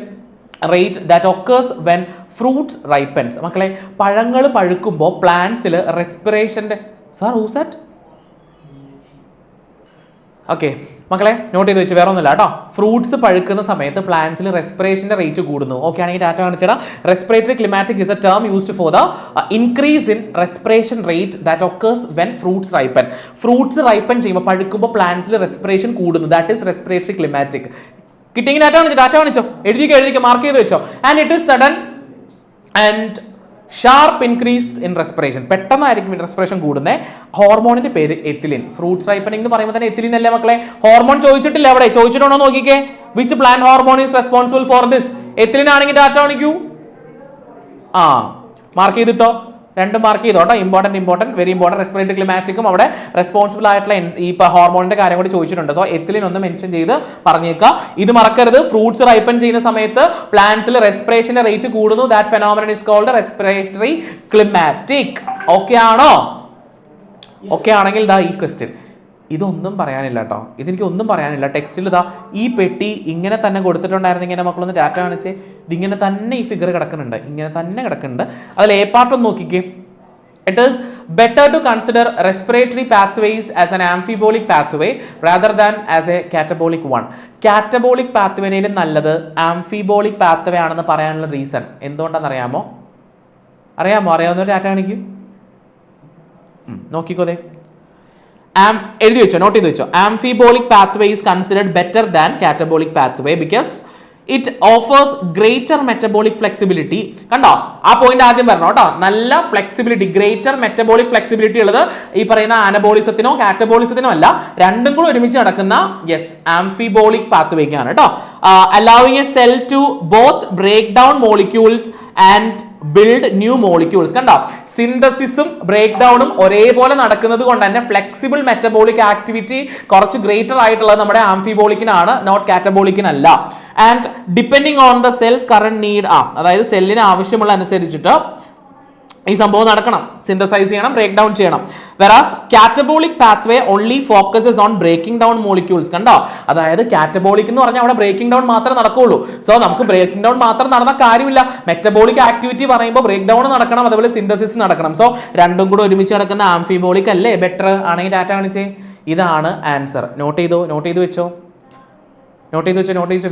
rate that occurs when fruits ripens. മക്കളെ, പഴങ്ങൾ പഴുക്കുമ്പോൾ പ്ലാന്റ്സിൽ റെസ്പിറേഷൻ്റെ ഹൂസ് ദാറ്റ്? ഓക്കെ മക്കളെ, നോട്ട് ചെയ്ത് വെച്ച് വേറെ ഒന്നുമില്ല കേട്ടോ. ഫ്രൂട്ട്സ് പഴുക്കുന്ന സമയത്ത് പ്ലാന്റ്സിൽ റെസ്പിറേഷൻ്റെ റേറ്റ് കൂടുന്നു. ഓക്കെ ആണെങ്കിൽ ഡാറ്റ കാണിച്ചാൽ respiratory climacteric is a term used for the increase in respiration rate that occurs when fruits ripen. Fruits ripen ചെയ്യുമ്പോൾ പഴുക്കുമ്പോൾ പ്ലാന്റ്സിൽ റെസ്പിറേഷൻ കൂടുന്നു. That is respiratory climacteric. കിട്ടിയെങ്കിൽ ഡാറ്റ കാണിച്ചോ, എഴുതിക്കോ, മാർക്ക് ചെയ്ത് വെച്ചോ. And it is sudden and sharp increase in respiration. പെട്ടെന്നായിരിക്കും റെസ്പിറേഷൻ കൂടുന്നത്. ഹോർമോണിന്റെ പേര് എത്തിലിൻ. ഫ്രൂട്ട്സ് റൈപ്പനിങ് എന്ന് പറയുമ്പോൾ തന്നെ എത്തിലിൻ അല്ലേ മക്കളെ? ഹോർമോൺ ചോദിച്ചിട്ടില്ല അവിടെ? ചോദിച്ചിട്ടുണ്ടോ നോക്കിക്കേ. Which plant hormone is responsible for this? Ethylene ആണെങ്കിൽ ഡാറ്റ കാണിക്കൂ. മാർക്ക് ചെയ്തിട്ടോ. 2 മാർക്ക് ചെയ്തോ കേട്ടോ. Important very important. റെസ്പിറേറ്ററി ക്ലിമാറ്റിക്കും അവിടെ റെസ്പോൺസിബിൾ ആയിട്ടുള്ള ഈ ഹോർമോണിന്റെ കാര്യം കൂടി ചോദിച്ചിട്ടുണ്ട്. സോ എത്തിലിൻ ഒന്ന് മെൻഷൻ ചെയ്ത് പറഞ്ഞേക്കുക. ഇത് മറക്കരുത്. ഫ്രൂട്ട്സ് റൈപ്പൻ ചെയ്യുന്ന സമയത്ത് പ്ലാന്റ്സിൽ റെസ്പിറേഷന്റെ റേറ്റ് കൂടുന്നു. That phenomenon is called respiratory climacteric. Okay ആണോ? ഓക്കെ ആണെങ്കിൽ ദാ ഈ ക്വസ്റ്റ്യൻ ഇതൊന്നും പറയാനില്ല കേട്ടോ. ഇതെനിക്ക് ഒന്നും പറയാനില്ല. ടെക്സ്റ്റിൽ ഇതാ ഈ പെട്ടി ഇങ്ങനെ തന്നെ കൊടുത്തിട്ടുണ്ടായിരുന്നെങ്കിൽ എൻ്റെ മക്കളൊന്ന് ഡാറ്റ കാണിച്ച്. ഇതിങ്ങനെ തന്നെ ഈ ഫിഗർ കിടക്കുന്നുണ്ട്, ഇങ്ങനെ തന്നെ കിടക്കുന്നുണ്ട്. അതിൽ എ പാർട്ട് ഒന്ന് നോക്കിക്കേ. It is better to consider respiratory pathways as an amphibolic pathway rather than as a catabolic one. Catabolic pathwayയിലും നല്ലത് amphibolic pathway ആണെന്ന് പറയാനുള്ള റീസൺ എന്തുകൊണ്ടാണെന്ന് അറിയാമോ? അറിയാവുന്നവർ ഡാറ്റ കാണിക്കും. നോക്കിക്കോതെ. എഴുതി വെച്ചോ, നോട്ട് ചെയ്ത് വെച്ചോ. Amphibolic pathway is considered better than catabolic pathway because it offers greater metabolic flexibility. കണ്ടോ? ആ പോയിന്റ് ആദ്യം പറഞ്ഞു കേട്ടോ. നല്ല ഫ്ലെക്സിബിലിറ്റി, ഗ്രേറ്റർ മെറ്റബോളിക് ഫ്ലെക്സിബിലിറ്റി ഉള്ളത് ഈ പറയുന്ന ആനബോളിസത്തിനോ കാറ്റബോളിസത്തിനോ അല്ല, രണ്ടും കൂടെ ഒരുമിച്ച് നടക്കുന്ന ആംഫിബോളിക് പാത്വേക്കാണ് കേട്ടോ. allowing a cell to both break down molecules and build new molecules. കണ്ടോ? സിന്തസിസും ബ്രേക്ക് ഡൗണും ഒരേപോലെ നടക്കുന്നത് കൊണ്ട് തന്നെ ഫ്ലെക്സിബിൾ മെറ്റബോളിക് ആക്ടിവിറ്റി കുറച്ച് ഗ്രേറ്റർ ആയിട്ടുള്ളത് നമ്മുടെ ആംഫിബോളിക്കിനാണ്, നോട്ട് കാറ്റബോളിക്കിനല്ല. And depending on the cell's current need, അതായത് സെല്ലിന് ആവശ്യമുള്ള അനുസരിച്ചിട്ട് ഈ സംഭവം നടക്കണം, സിന്തസൈസ് ചെയ്യണം, ബ്രേക്ക് ഡൗൺ ചെയ്യണം. Whereas catabolic pathway only focuses on breaking down molecules. കണ്ടോ? അതായത് കാറ്റബോളിക് എന്ന് പറഞ്ഞാൽ അവിടെ ബ്രേക്കിംഗ് ഡൗൺ മാത്രമേ നടക്കുള്ളൂ. സോ നമുക്ക് ബ്രേക്കിംഗ് ഡൗൺ മാത്രം നടന്ന കാര്യമില്ല. മെറ്റബോളിക് ആക്ടിവിറ്റി പറയുമ്പോൾ ബ്രേക്ക് ഡൗൺ നടക്കണം, അതുപോലെ സിന്തസിസ് നടക്കണം. സോ രണ്ടും കൂടെ ഒരുമിച്ച് നടക്കുന്ന ആംഫിബോളിക് അല്ലേ ബെറ്റർ? ആണെങ്കിൽ ഡാറ്റ കാണിച്ചേ. ഇതാണ് ആൻസർ. നോട്ട് ചെയ്ത് വെച്ചോ.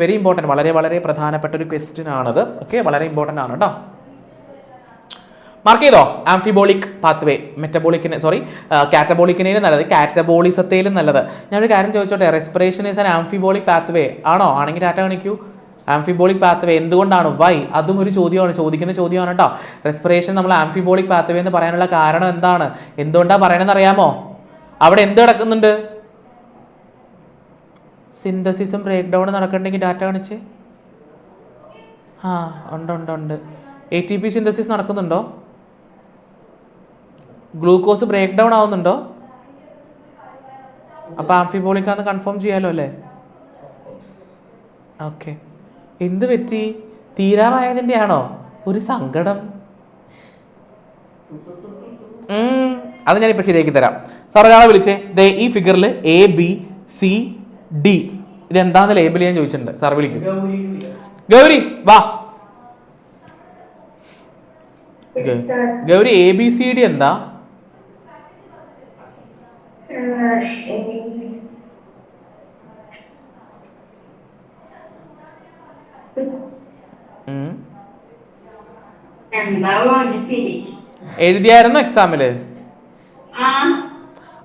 Very important. വളരെ പ്രധാനപ്പെട്ട ഒരു ക്വസ്റ്റ്യൻ ആണത്. ഓക്കെ, വളരെ ഇമ്പോർട്ടൻ്റ് ആണ് കേട്ടോ. മാർക്ക് ചെയ്തോ? ആംഫിബോളിക് പാത്വേ മെറ്റബോളിക്കിന് കാറ്റബോളിക്കിനേലും നല്ലത്, കാറ്റബോളിസത്തേലും നല്ലത്. ഞാനൊരു കാര്യം ചോദിച്ചോട്ടെ, respiration is an amphibolic pathway ആണോ? ആണെങ്കിൽ ഡാറ്റ കാണിക്കൂ. ആംഫിബോളിക് പാത്വേ എന്തുകൊണ്ടാണ്? വൈ? അതും ഒരു ചോദിക്കുന്ന ചോദ്യമാണ് കേട്ടോ. റെസ്പിറേഷൻ നമ്മൾ ആംഫിബോളിക് പാത്വേ എന്ന് പറയാനുള്ള കാരണം എന്താണ്? എന്തുകൊണ്ടാണ് പറയണമെന്ന് അറിയാമോ? അവിടെ എന്ത് നടക്കുന്നുണ്ട്? സിന്തസിസും ബ്രേക്ക് ഡൗൺ നടക്കണമെങ്കിൽ ഡാറ്റ കാണിച്ച്. ഉണ്ട്. ATP സിന്തസിസ് നടക്കുന്നുണ്ടോ? ഗ്ലൂക്കോസ് ബ്രേക്ക് ഡൗൺ ആവുന്നുണ്ടോ? അപ്പൊ ആംഫിബോളിക് ആണെന്ന് കൺഫേം ചെയ്യാലോ അല്ലേ? ഓക്കെ. എന്ത് പറ്റി? തീരാറായതിൻ്റെ ആണോ ഒരു സങ്കടം? അത് ഞാനിപ്പോൾ ശരിയാക്കി തരാം. സാർ ഒരാളെ വിളിച്ചേ. ദേ ഈ ഫിഗറിൽ ABCD ഇതെന്താന്ന് ലേബിൾ ചെയ്യാൻ ചോദിച്ചിട്ടുണ്ട്. സാർ വിളിക്കും. ഗൗരി വാ. Sir. ഗൗരി ABCD എന്താ? എഴുതിയായിരുന്നു എക്സാമില്?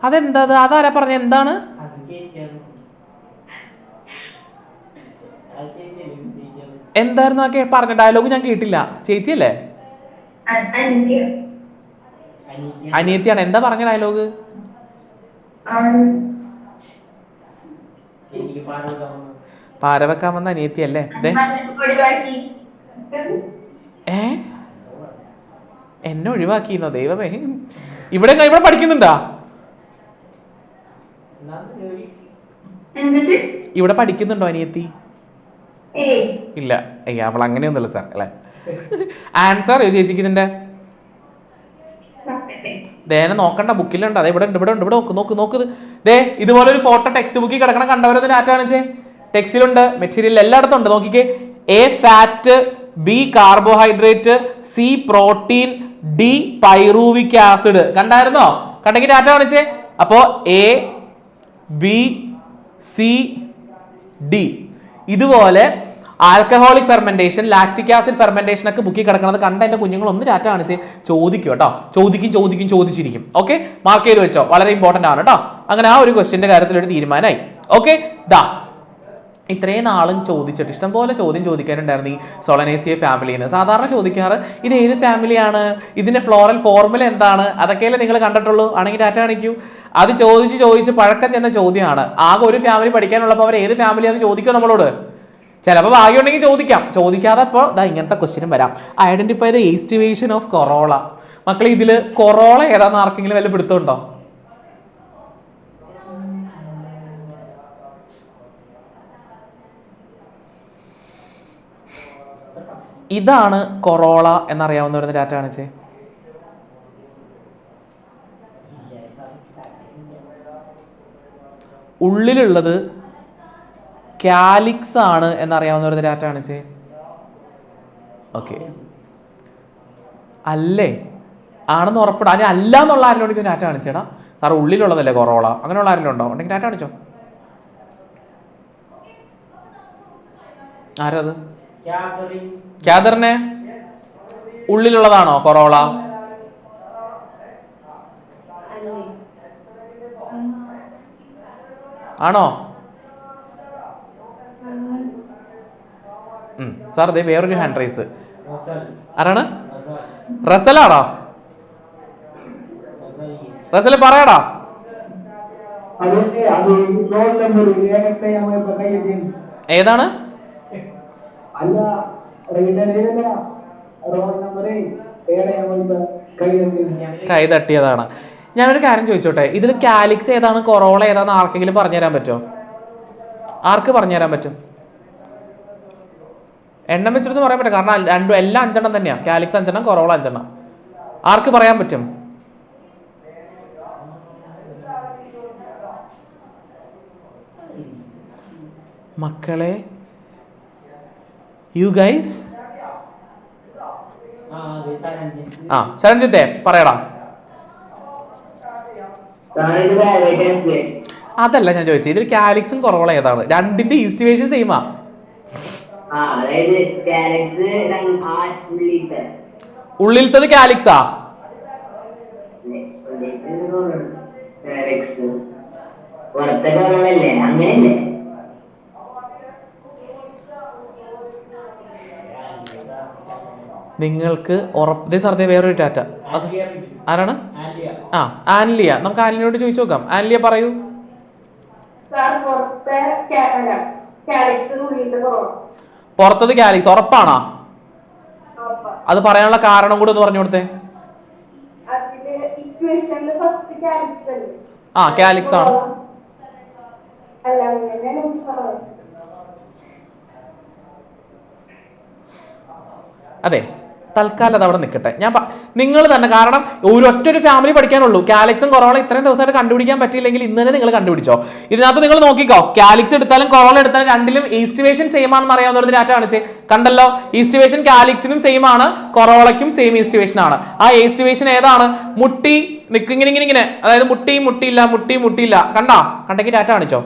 അതെന്താ? അതാരാ പറഞ്ഞ? എന്താണ്? എന്തായിരുന്നു പറഞ്ഞ ഡയലോഗ്? ഞാൻ കേട്ടില്ല. ചേച്ചിയല്ലേ? അനിയത്തിയാണ്. എന്താ പറഞ്ഞ ഡയലോഗ്? പാര വെക്കാൻ വന്ന അനിയത്തിയല്ലേ? എന്നെ ഒഴിവാക്കിന്നോ? ദൈവമേ, ഇവിടെ പഠിക്കുന്നുണ്ടാ? ഇവിടെ പഠിക്കുന്നുണ്ടോ അനിയത്തി? ഇല്ല. അവൾ അങ്ങനെയൊന്നുമില്ല സാർ അല്ലേ? ആൻസർ ചേച്ചിക്ക് ഇതിന്റെ ദേനെ നോക്കണ്ട, ബുക്കിലുണ്ട്. അതെ, ഇവിടെ ഉണ്ട്. ഇവിടെ നോക്ക്. ദേ ഇതുപോലെ ഒരു ഫോട്ടോ ടെക്സ്റ്റ് ബുക്കിൽ കിടക്കണം. കണ്ടവരൊന്ന് ഡാറ്റ കാണിച്ചേ. ടെക്സ്റ്റിലുണ്ട്, മെറ്റീരിയൽ എല്ലായിടത്തും ഉണ്ട്. നോക്കിക്കേ. A fat, B carbohydrate, C protein, D pyruvic acid. കണ്ടായിരുന്നോ? കണ്ടെങ്കിൽ ഡാറ്റ കാണിച്ചേ. അപ്പോ A B C D ഇതുപോലെ alcoholic fermentation, lactic acid fermentation ഒക്കെ ബുക്കിൽ കിടക്കുന്നത് കണ്ട എന്റെ കുഞ്ഞുങ്ങൾ ഒന്ന് ഡാറ്റ കാണിച്ച് ചോദിക്കും കേട്ടോ. ചോദിച്ചിരിക്കും. ഓക്കെ, മാർക്ക് ചെയ്ത് വെച്ചോ. വളരെ ഇമ്പോർട്ടന്റ് ആണ് കേട്ടോ. അങ്ങനെ ആ ഒരു ക്വസ്റ്റ്യന്റെ കാര്യത്തിൽ ഒരു തീരുമാനമായി. ഓക്കെ, ഇത്രയും നാളും ചോദിച്ചിട്ട് ഇഷ്ടംപോലെ ചോദ്യം ചോദിക്കാനുണ്ടായിരുന്നു ഈ സോളനേസിയ ഫാമിലിയിൽ നിന്ന്. സാധാരണ ചോദിക്കാറ് ഇത് ഏത് ഫാമിലിയാണ്, ഇതിന്റെ ഫ്ലോറൽ ഫോർമുല എന്താണ്, അതൊക്കെയല്ലേ നിങ്ങൾ കണ്ടിട്ടുള്ളൂ. ആണെങ്കിൽ ഡാറ്റ കാണിക്കൂ. അത് ചോദിച്ച് പഴക്കം ചെന്ന ചോദ്യമാണ്. ആകെ ഒരു ഫാമിലി പഠിക്കാനുള്ളപ്പോൾ അവർ ഏത് ഫാമിലിയാണെന്ന് ചോദിക്കും നമ്മളോട്. ചിലപ്പോൾ ഭാഗ്യം ഉണ്ടെങ്കിൽ ചോദിക്കാം, ചോദിക്കാതെ ഇപ്പോൾ ഇങ്ങനത്തെ ക്വസ്റ്റ്യനും വരാം. Identify the estimation of corolla. മക്കളെ, ഇതിൽ കൊറോള ഏതാണെന്ന് ആർക്കെങ്കിലും വല്ല പിടുത്തമുണ്ടോ? ഇതാണ് കൊറോള എന്നറിയാവുന്നവരുന്ന ഡാറ്റ കാണിച്ചേ. ഉള്ളിലുള്ളത് കാലിക്സ് ആണ് എന്നറിയാവുന്നവരുന്ന ഡാറ്റ കാണിച്ചേ. ഓക്കെ, അല്ലേ? ആണെന്ന് ഉറപ്പിടാം. അതിന് അല്ല എന്നുള്ള ആരെങ്കിലും ഡാറ്റ കാണിച്ചേടാ. സാർ ഉള്ളിലുള്ളതല്ലേ കൊറോള? അങ്ങനെയുള്ള ആരെങ്കിലും ഉണ്ടോ? ഉണ്ടെങ്കിൽ ഡാറ്റ കാണിച്ചോ. ആരത്? ക്യാദറിനെ ഉള്ളിലുള്ളതാണോ കൊറോള? ആണോ? സാർ അതെ, വേറൊരു ഹാൻഡ് റൈസ്. ആരാണ്? റസലാണോ? റസൽ പറയടാ. ഏതാണ്? കൈ തട്ടിയതാണ്. ഞാനൊരു കാര്യം ചോദിച്ചോട്ടെ, ഇതിൽ കാലിക്സ് ഏതാണ് കൊറോള ഏതാണെന്ന് ആർക്കെങ്കിലും പറഞ്ഞുതരാൻ പറ്റുമോ? ആർക്ക് പറഞ്ഞുതരാൻ പറ്റും? എണ്ണം വെച്ചിട്ട് പറയാൻ പറ്റും. കാരണം എല്ലാം 5 എണ്ണം തന്നെയാണ്. കാലിക്സ് 5 എണ്ണം, കൊറോള 5 എണ്ണം. ആർക്ക് പറയാൻ പറ്റും? മക്കളെ, യു ഗൈസ്. ശരൺജിത്തെ പറയടാ. അതല്ല ഞാൻ ചോദിച്ചത്, ഇതിൽ കാലിക്സും കൊറോള ഏതാണ്? രണ്ടിന്റെ ഈസ്റ്റിമേഷൻ സെയിമാ. ഉള്ളിലത്തത് കാലിക്സാ? നിങ്ങൾക്ക് ഉറപ്പ് സാറേ വേറൊരു ടാറ്റ. അത് ആരാണ്? ആൻലിയ. നമുക്ക് ആൻലിയോട് ചോദിച്ചു നോക്കാം. ആൻലിയ പറയൂ. പുറത്തത് കാലിക്സ് ഉറപ്പാണോ? അത് പറയാനുള്ള കാരണം കൂടെ ഒന്ന് പറഞ്ഞു കൊടുത്തേ. കാലിക്സ് ആണ്. അതെ, തൽക്കാലം അത് അവിടെ നിൽക്കട്ടെ. നിങ്ങൾ തന്നെ, കാരണം ഒരൊറ്റൊരു ഫാമിലി പഠിക്കാനുള്ളൂ. കാലിക്സും കൊറോള ഇത്രയും ദിവസമായിട്ട് കണ്ടുപിടിക്കാൻ പറ്റിയില്ലെങ്കിൽ ഇന്ന് തന്നെ നിങ്ങൾ കണ്ടുപിടിച്ചോ. ഇതിനകത്ത് നിങ്ങൾ നോക്കിക്കോ, കാലിക്സ് എടുത്താലും കൊറോള എടുത്താലും രണ്ടിലും ഈസ്റ്റിവേഷൻ സെയിം ആണെന്ന് അറിയാവുന്ന ഡാറ്റ കാണിച്ചേ. കണ്ടല്ലോ, ഈസ്റ്റിവേഷൻ കാലിക്സിനും സെയിം ആണ്, കൊറോളയ്ക്കും സെയിം ഈസ്റ്റിവേഷൻ ആണ്. ആ ഈസ്റ്റിവേഷൻ ഏതാണ്? മുട്ടി നിൽക്കിങ്ങനെ, അതായത് മുട്ടിയില്ല. കണ്ടെങ്കിൽ ഡാറ്റ കാണിച്ചോ.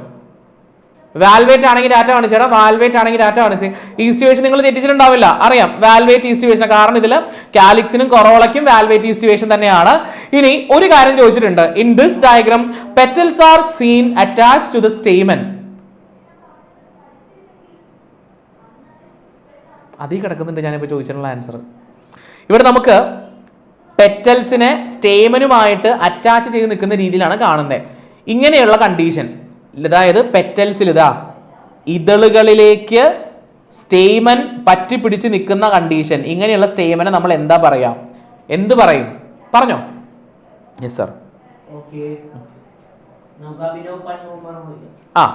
വാൽവേറ്റ് ആണെങ്കിൽ ഡാറ്റ കാണിച്ചേടാ, വാൽവേറ്റ് ആണെങ്കിൽ ഡാറ്റ കാണിച്ച്. ഈസ്റ്റിവേഷൻ നിങ്ങൾ തെറ്റിച്ചിട്ടുണ്ടാവില്ല, അറിയാം വാൽവേറ്റ് ഈസ്റ്റിവേഷൻ, കാരണം ഇതിൽ കാലിക്സിനും കൊറോളയ്ക്കും വാൽവേറ്റ് ഈസ്റ്റിവേഷൻ തന്നെയാണ്. ഇനി ഒരു കാര്യം ചോദിച്ചിട്ടുണ്ട്, in this diagram petals are seen attached to the stamen. അതിൽ കിടക്കുന്നുണ്ട് ഞാനിപ്പോൾ ചോദിച്ചിട്ടുള്ള ആൻസർ. ഇവിടെ നമുക്ക് പെറ്റൽസിനെ സ്റ്റേമനുമായിട്ട് അറ്റാച്ച് ചെയ്ത് നിൽക്കുന്ന രീതിയിലാണ് കാണുന്നത്. ഇങ്ങനെയുള്ള കണ്ടീഷൻ, അതായത് പെറ്റൽസിൽ ഇതളുകളിലേക്ക് സ്റ്റേമൻ പറ്റിപ്പിടിച്ച് നിൽക്കുന്ന കണ്ടീഷൻ, ഇങ്ങനെയുള്ള സ്റ്റേമനെ നമ്മൾ എന്താ പറയാ? എന്ത് പറയും? പറഞ്ഞോ. Yes sir.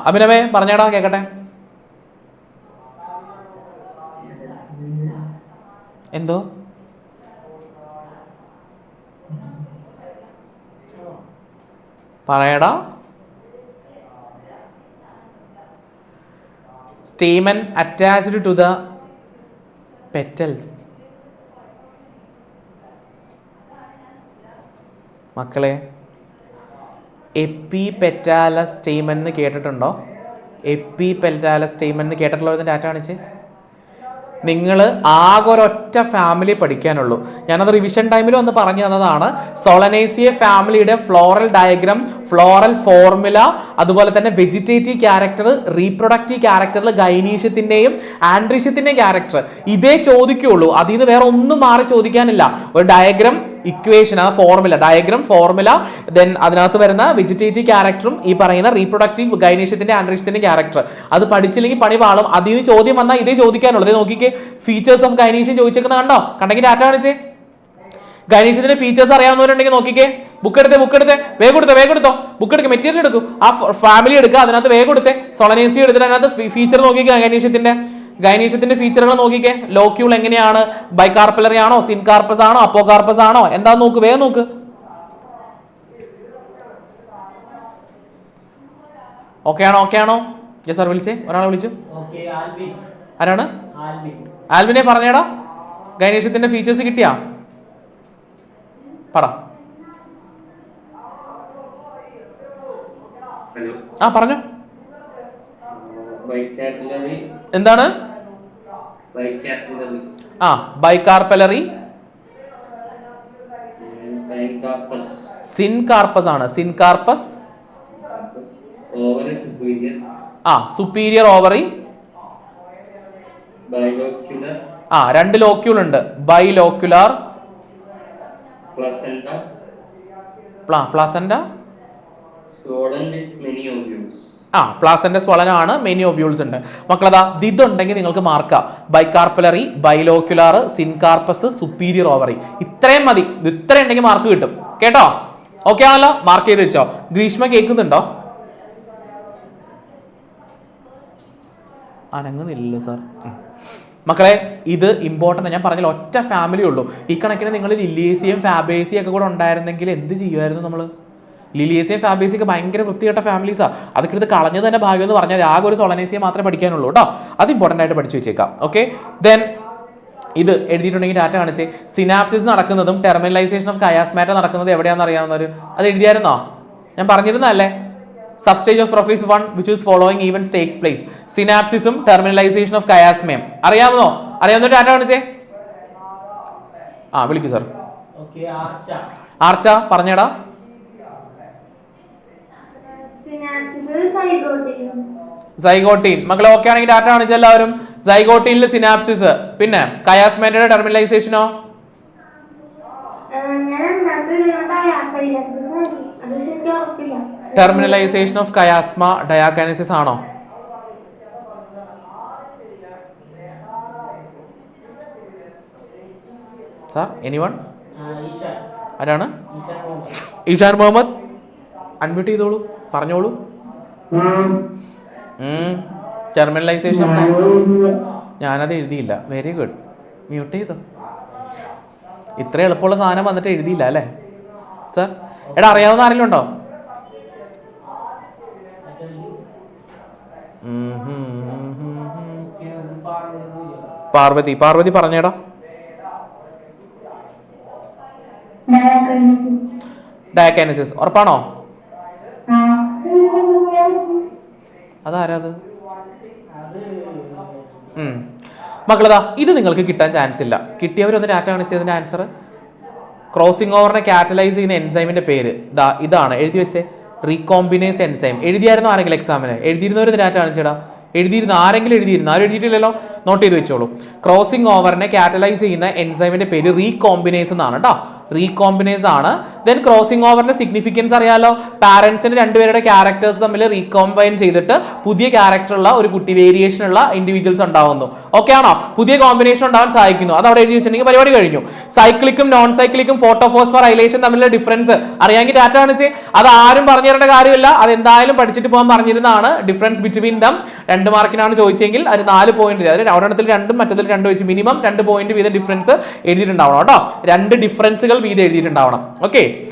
അഭിനവേ പറഞ്ഞേടാ, കേക്കട്ടെ. എന്തോ പറയടാ. stamen attached to the petals. മക്കളെ, എപ്പിപെറ്റാലസ് സ്റ്റേമൻ എന്ന് കേട്ടിട്ടുണ്ടോ? എപ്പിപെറ്റാലസ് സ്റ്റേമൻ എന്ന് കേട്ടിട്ടുള്ളവർ ഡാറ്റ കാണിച്ച്. നിങ്ങൾ ആകെ ഒരൊറ്റ ഫാമിലി പഠിക്കാനുള്ളൂ. ഞാനത് റിവിഷൻ ടൈമിൽ ഒന്ന് പറഞ്ഞു തന്നതാണ്. സോളനേസിയ ഫാമിലിയുടെ ഫ്ലോറൽ ഡയഗ്രാം, ഫ്ലോറൽ ഫോർമുല, അതുപോലെ തന്നെ വെജിറ്റേറ്റീവ് ക്യാരക്ടർ, റീപ്രൊഡക്റ്റീവ് ക്യാരക്ടറിൽ ഗൈനീഷ്യത്തിൻ്റെയും ആൻഡ്രീഷ്യത്തിൻ്റെയും ക്യാരക്ടർ ഇതേ ചോദിക്കുകയുള്ളൂ. അതിൽ നിന്ന് വേറെ ഒന്നും മാറി ചോദിക്കാനില്ല. ഒരു ഡയഗ്രാം, ഇക്വേഷൻ, ആ ഫോർമുല, ഡയഗ്രാം, ഫോർമുല, ദെൻ അതിനകത്ത് വരുന്ന വെജിറ്റേറ്റീവ് ക്യാരക്ടറും ഈ പറയുന്ന റീപ്രൊഡക്റ്റീവ് ഗൈനീഷ്യത്തിന്റെ ആൻഡ്രീഷ്യത്തിന്റെ ക്യാരക്ടർ അത് പഠിച്ചില്ലെങ്കിൽ പണി പാളും. അതിൽ നിന്ന് ചോദ്യം വന്നാൽ ഇതേ ചോദിക്കാനുള്ളത്. നോക്കിക്കേ, ഫീച്ചേഴ്സ് ഓഫ് ഗൈനീഷ്യൻ ചോദിച്ചേക്കുന്ന കണ്ടോ? കണ്ടെങ്കിൽ ഡാറ്റ കാണിച്ചേ. ഗൈനീഷ്യത്തിന്റെ ഫീച്ചേഴ്സ് അറിയാവുന്നവരുണ്ടെങ്കിൽ നോക്കിക്കേ. ബുക്ക് എടുത്തോ, ബുക്ക് എടുക്കുക, മെറ്റീരിയൽ എടുക്കും, ആ ഫാമിലി എടുക്കുക, അതിനകത്ത് വേഗം എടുത്തേ. സോളനേസി എടുത്തിട്ട് അതിനകത്ത് ഫീച്ചർ നോക്കിക്കുക. ഗൈനീഷ്യത്തിന്റെ ഫീച്ചറുകൾ നോക്കിക്കേ. ലോക്യൂൾ എങ്ങനെയാണ്? ബൈകാർപ്പലറി ആണോ, സിൻകാർപ്പസ് ആണോ, അപ്പോകാർപ്പസ് ആണോ, എന്താന്ന് നോക്ക്, വേഗം നോക്ക്. ഓക്കെ ആണോ? Yes sir. വിളിച്ചേ, ഒരാളെ വിളിച്ചു. ആരാണ്? ആൽവിനെ പറഞ്ഞേടാ. ഗൈനീഷ്യത്തിന്റെ ഫീച്ചേഴ്സ് കിട്ടിയാ? പറ. പറഞ്ഞോ. എന്താണ്? ബൈകാർപ്പലറി, സിൻകാർപ്പസ് ആണ്. സിൻകാർപ്പസ്, സുപ്പീരിയർ ഓവറി, രണ്ട് ലോക്യൂൾ ഉണ്ട്. ബൈലോക്യുലാർ, പ്ലാസന്റ, പ്ലാസന്റ സ്വളനാണ്, മെനി ഓവ്യൂൾസ് ഉണ്ട്. മക്കളതാ, ഇതുണ്ടെങ്കിൽ നിങ്ങൾക്ക് മാർക്കാം. ബൈകാർപ്പലറി, ബൈലോക്യുലാർ, സിൻകാർപ്പസ്, സുപ്പീരിയർ ഓവറി, ഇത്രയും മതി. ഇത്ര ഉണ്ടെങ്കിൽ മാർക്ക് കിട്ടും. കേട്ടോ? ഓക്കെ ആണല്ലോ? മാർക്ക് ചെയ്ത് വെച്ചോ. ഗ്രീഷ്മ കേൾക്കുന്നുണ്ടോ? അനങ്ങുന്നില്ലല്ലോ സാർ. മക്കളെ, ഇത് ഇമ്പോർട്ടൻ്റ്. ഞാൻ പറഞ്ഞില്ല, ഒറ്റ ഫാമിലി ഉള്ളൂ. ഈ കണക്കിന് നിങ്ങൾ ലിലിയേസിയും ഫാബേസിയും ഒക്കെ കൂടെ ഉണ്ടായിരുന്നെങ്കിൽ എന്ത് ചെയ്യുമായിരുന്നു നമ്മൾ? ലിലിയേസിയും ഫാബേസിയൊക്കെ ഭയങ്കര വൃത്തികെട്ട ഫാമിലീസാണ്. അതൊക്കെ ഇത് കളഞ്ഞത് തന്നെ ഭാഗ്യം എന്ന് പറഞ്ഞാൽ ആകെ ഒരു സോളനേസിയെ മാത്രമേ പഠിക്കാനുള്ളൂ കേട്ടോ. അത് ഇമ്പോർട്ടൻ്റ് ആയിട്ട് പഠിച്ചു വെച്ചേക്കാം. ഓക്കെ, ദെൻ ഇത് എഴുതിയിട്ടുണ്ടെങ്കിൽ ഡാറ്റ കാണിച്ച്. സിനാപ്സിസ് നടക്കുന്നതും ടെർമിനലൈസേഷൻ ഓഫ് കയാസ്മാറ്റ നടക്കുന്നത് എവിടെയാണെന്ന് അറിയാവുന്നവർ അത് എഴുതിയായിരുന്നോ? ഞാൻ പറഞ്ഞിരുന്നല്ലേ? Substage of prophase 1 which is following events takes place. സിനാപ്സിസും ടെർമിനലൈസേഷൻ ഓഫ് കയാസ്മയും അറിയാവുന്നോ? അറിയാവുന്ന ഡാറ്റ കാണിച്ചേ. വിളിക്കൂ സാർ. ആർച്ച പറഞ്ഞേടാ. സൈഗോട്ടീൻ. മക്കളെ ഓക്കെ ആണെങ്കിൽ ഡാറ്റ കാണിച്ച എല്ലാവരും. സൈഗോട്ടീനിൽ സിനാപ്സിസ്, പിന്നെ കയാസ്മേറ്റയുടെ ടെർമിനലൈസേഷനോ? ടെർമിനലൈസേഷൻ ഓഫ് കയാസ്മ ഡയാകൈനസിസ് ആണോ? Sir, anyone? ആരാണ്? ഈഷാൻ മുഹമ്മദ്. അൺമ്യൂട്ട് ചെയ്തോളൂ, പറഞ്ഞോളൂ. ടെർമിനലൈസേഷൻ ഓഫ് കയാസ്മ ഞാനത് എഴുതിയില്ല. Very good. മ്യൂട്ട് ചെയ്തോ. ഇത്ര എളുപ്പമുള്ള സാധനം വന്നിട്ട് എഴുതിയില്ല അല്ലേ സർ? എടാ അറിയാവുന്ന ആരെങ്കിലും ഉണ്ടോ? പാർവതി പറഞ്ഞേടാ. ഡയക്കാനസിസ് ഉറപ്പാണോ? അതാരാത്? മക്കളതാ, ഇത് നിങ്ങൾക്ക് കിട്ടാൻ ചാൻസ് ഇല്ല. കിട്ടിയവരൊന്ന് ഡാറ്റ കാണിച്ചതിന്റെ ആൻസർ. ക്രോസിംഗ് ഓവറിനെ കാറ്റലൈസ് ചെയ്യുന്ന എൻസൈമിന്റെ പേര് ഇതാണ്, എഴുതി വെച്ചേ. റീകോംബിനേസ് എൻസൈം. എഴുതിയായിരുന്നു ആരെങ്കിലും എക്സാമിന്? എഴുതിയിരുന്നവർ ഡാറ്റ കാണിച്ചേടാ. എഴുതിയിരുന്നു ആരെങ്കിലും? എഴുതിയിരുന്നു. ആരും എഴുതിയിട്ടില്ലല്ലോ. നോട്ട് ചെയ്ത് വെച്ചോളൂ. ക്രോസിംഗ് ഓവറിനെ കാറ്റലൈസ് ചെയ്യുന്ന എൻസൈമിന്റെ പേര് റീകോംബിനേസ് എന്നാണ് കേട്ടോ. റീകോംബിനേസ് ആണ്. ദെൻ ക്രോസിംഗ് ഓവറിന്റെ സിഗ്നിഫിക്കൻസ് അറിയാലോ. പാരന്റ്സിന്റെ രണ്ടുപേരുടെ ക്യാരക്ടേഴ്സ് തമ്മിൽ റീകോംബൈൻ ചെയ്തിട്ട് പുതിയ ക്യാരക്ടർ ഉള്ള ഒരു കുട്ടി, വേരിയേഷൻ ഉള്ള ഇൻഡിവിജ്വൽസ് ഉണ്ടാവുന്നു. ഓക്കെ ആണോ? പുതിയ കോമ്പിനേഷൻ ഉണ്ടാവാൻ സഹായിക്കുന്നു. അത് അവിടെ എഴുതി വെച്ചിട്ടുണ്ടെങ്കിൽ പരിപാടി കഴിഞ്ഞു. സൈക്ലിക്കും നോൺ സൈക്ലിക്കും ഫോട്ടോഫോസ്ഫർ ഐലേഷൻ തമ്മിലുള്ള ഡിഫറൻസ് അറിയാമെങ്കിൽ ഡാറ്റ കാണിച്ച്. അത് ആരും പറഞ്ഞു തരേണ്ട കാര്യമില്ല. അത് എന്തായാലും പഠിച്ചിട്ട് പോകാൻ പറഞ്ഞിരുന്നതാണ്. ഡിഫറൻസ് ബിറ്റ്വീൻ ദം 2 മാർക്കിനാണ് ചോദിച്ചെങ്കിൽ അത് 4 പോയിന്റ്. അതായത് ഒരെണ്ണത്തിൽ 2 മറ്റത്തിൽ 2 വെച്ച് മിനിമം 2 പോയിന്റ് വീതം ഡിഫറൻസ് എഴുതിയിട്ടുണ്ടാവണം കേട്ടോ. 2 ഡിഫറൻസുകൾ വീതം എഴുതിയിട്ടുണ്ടാവണം. ഓക്കെ.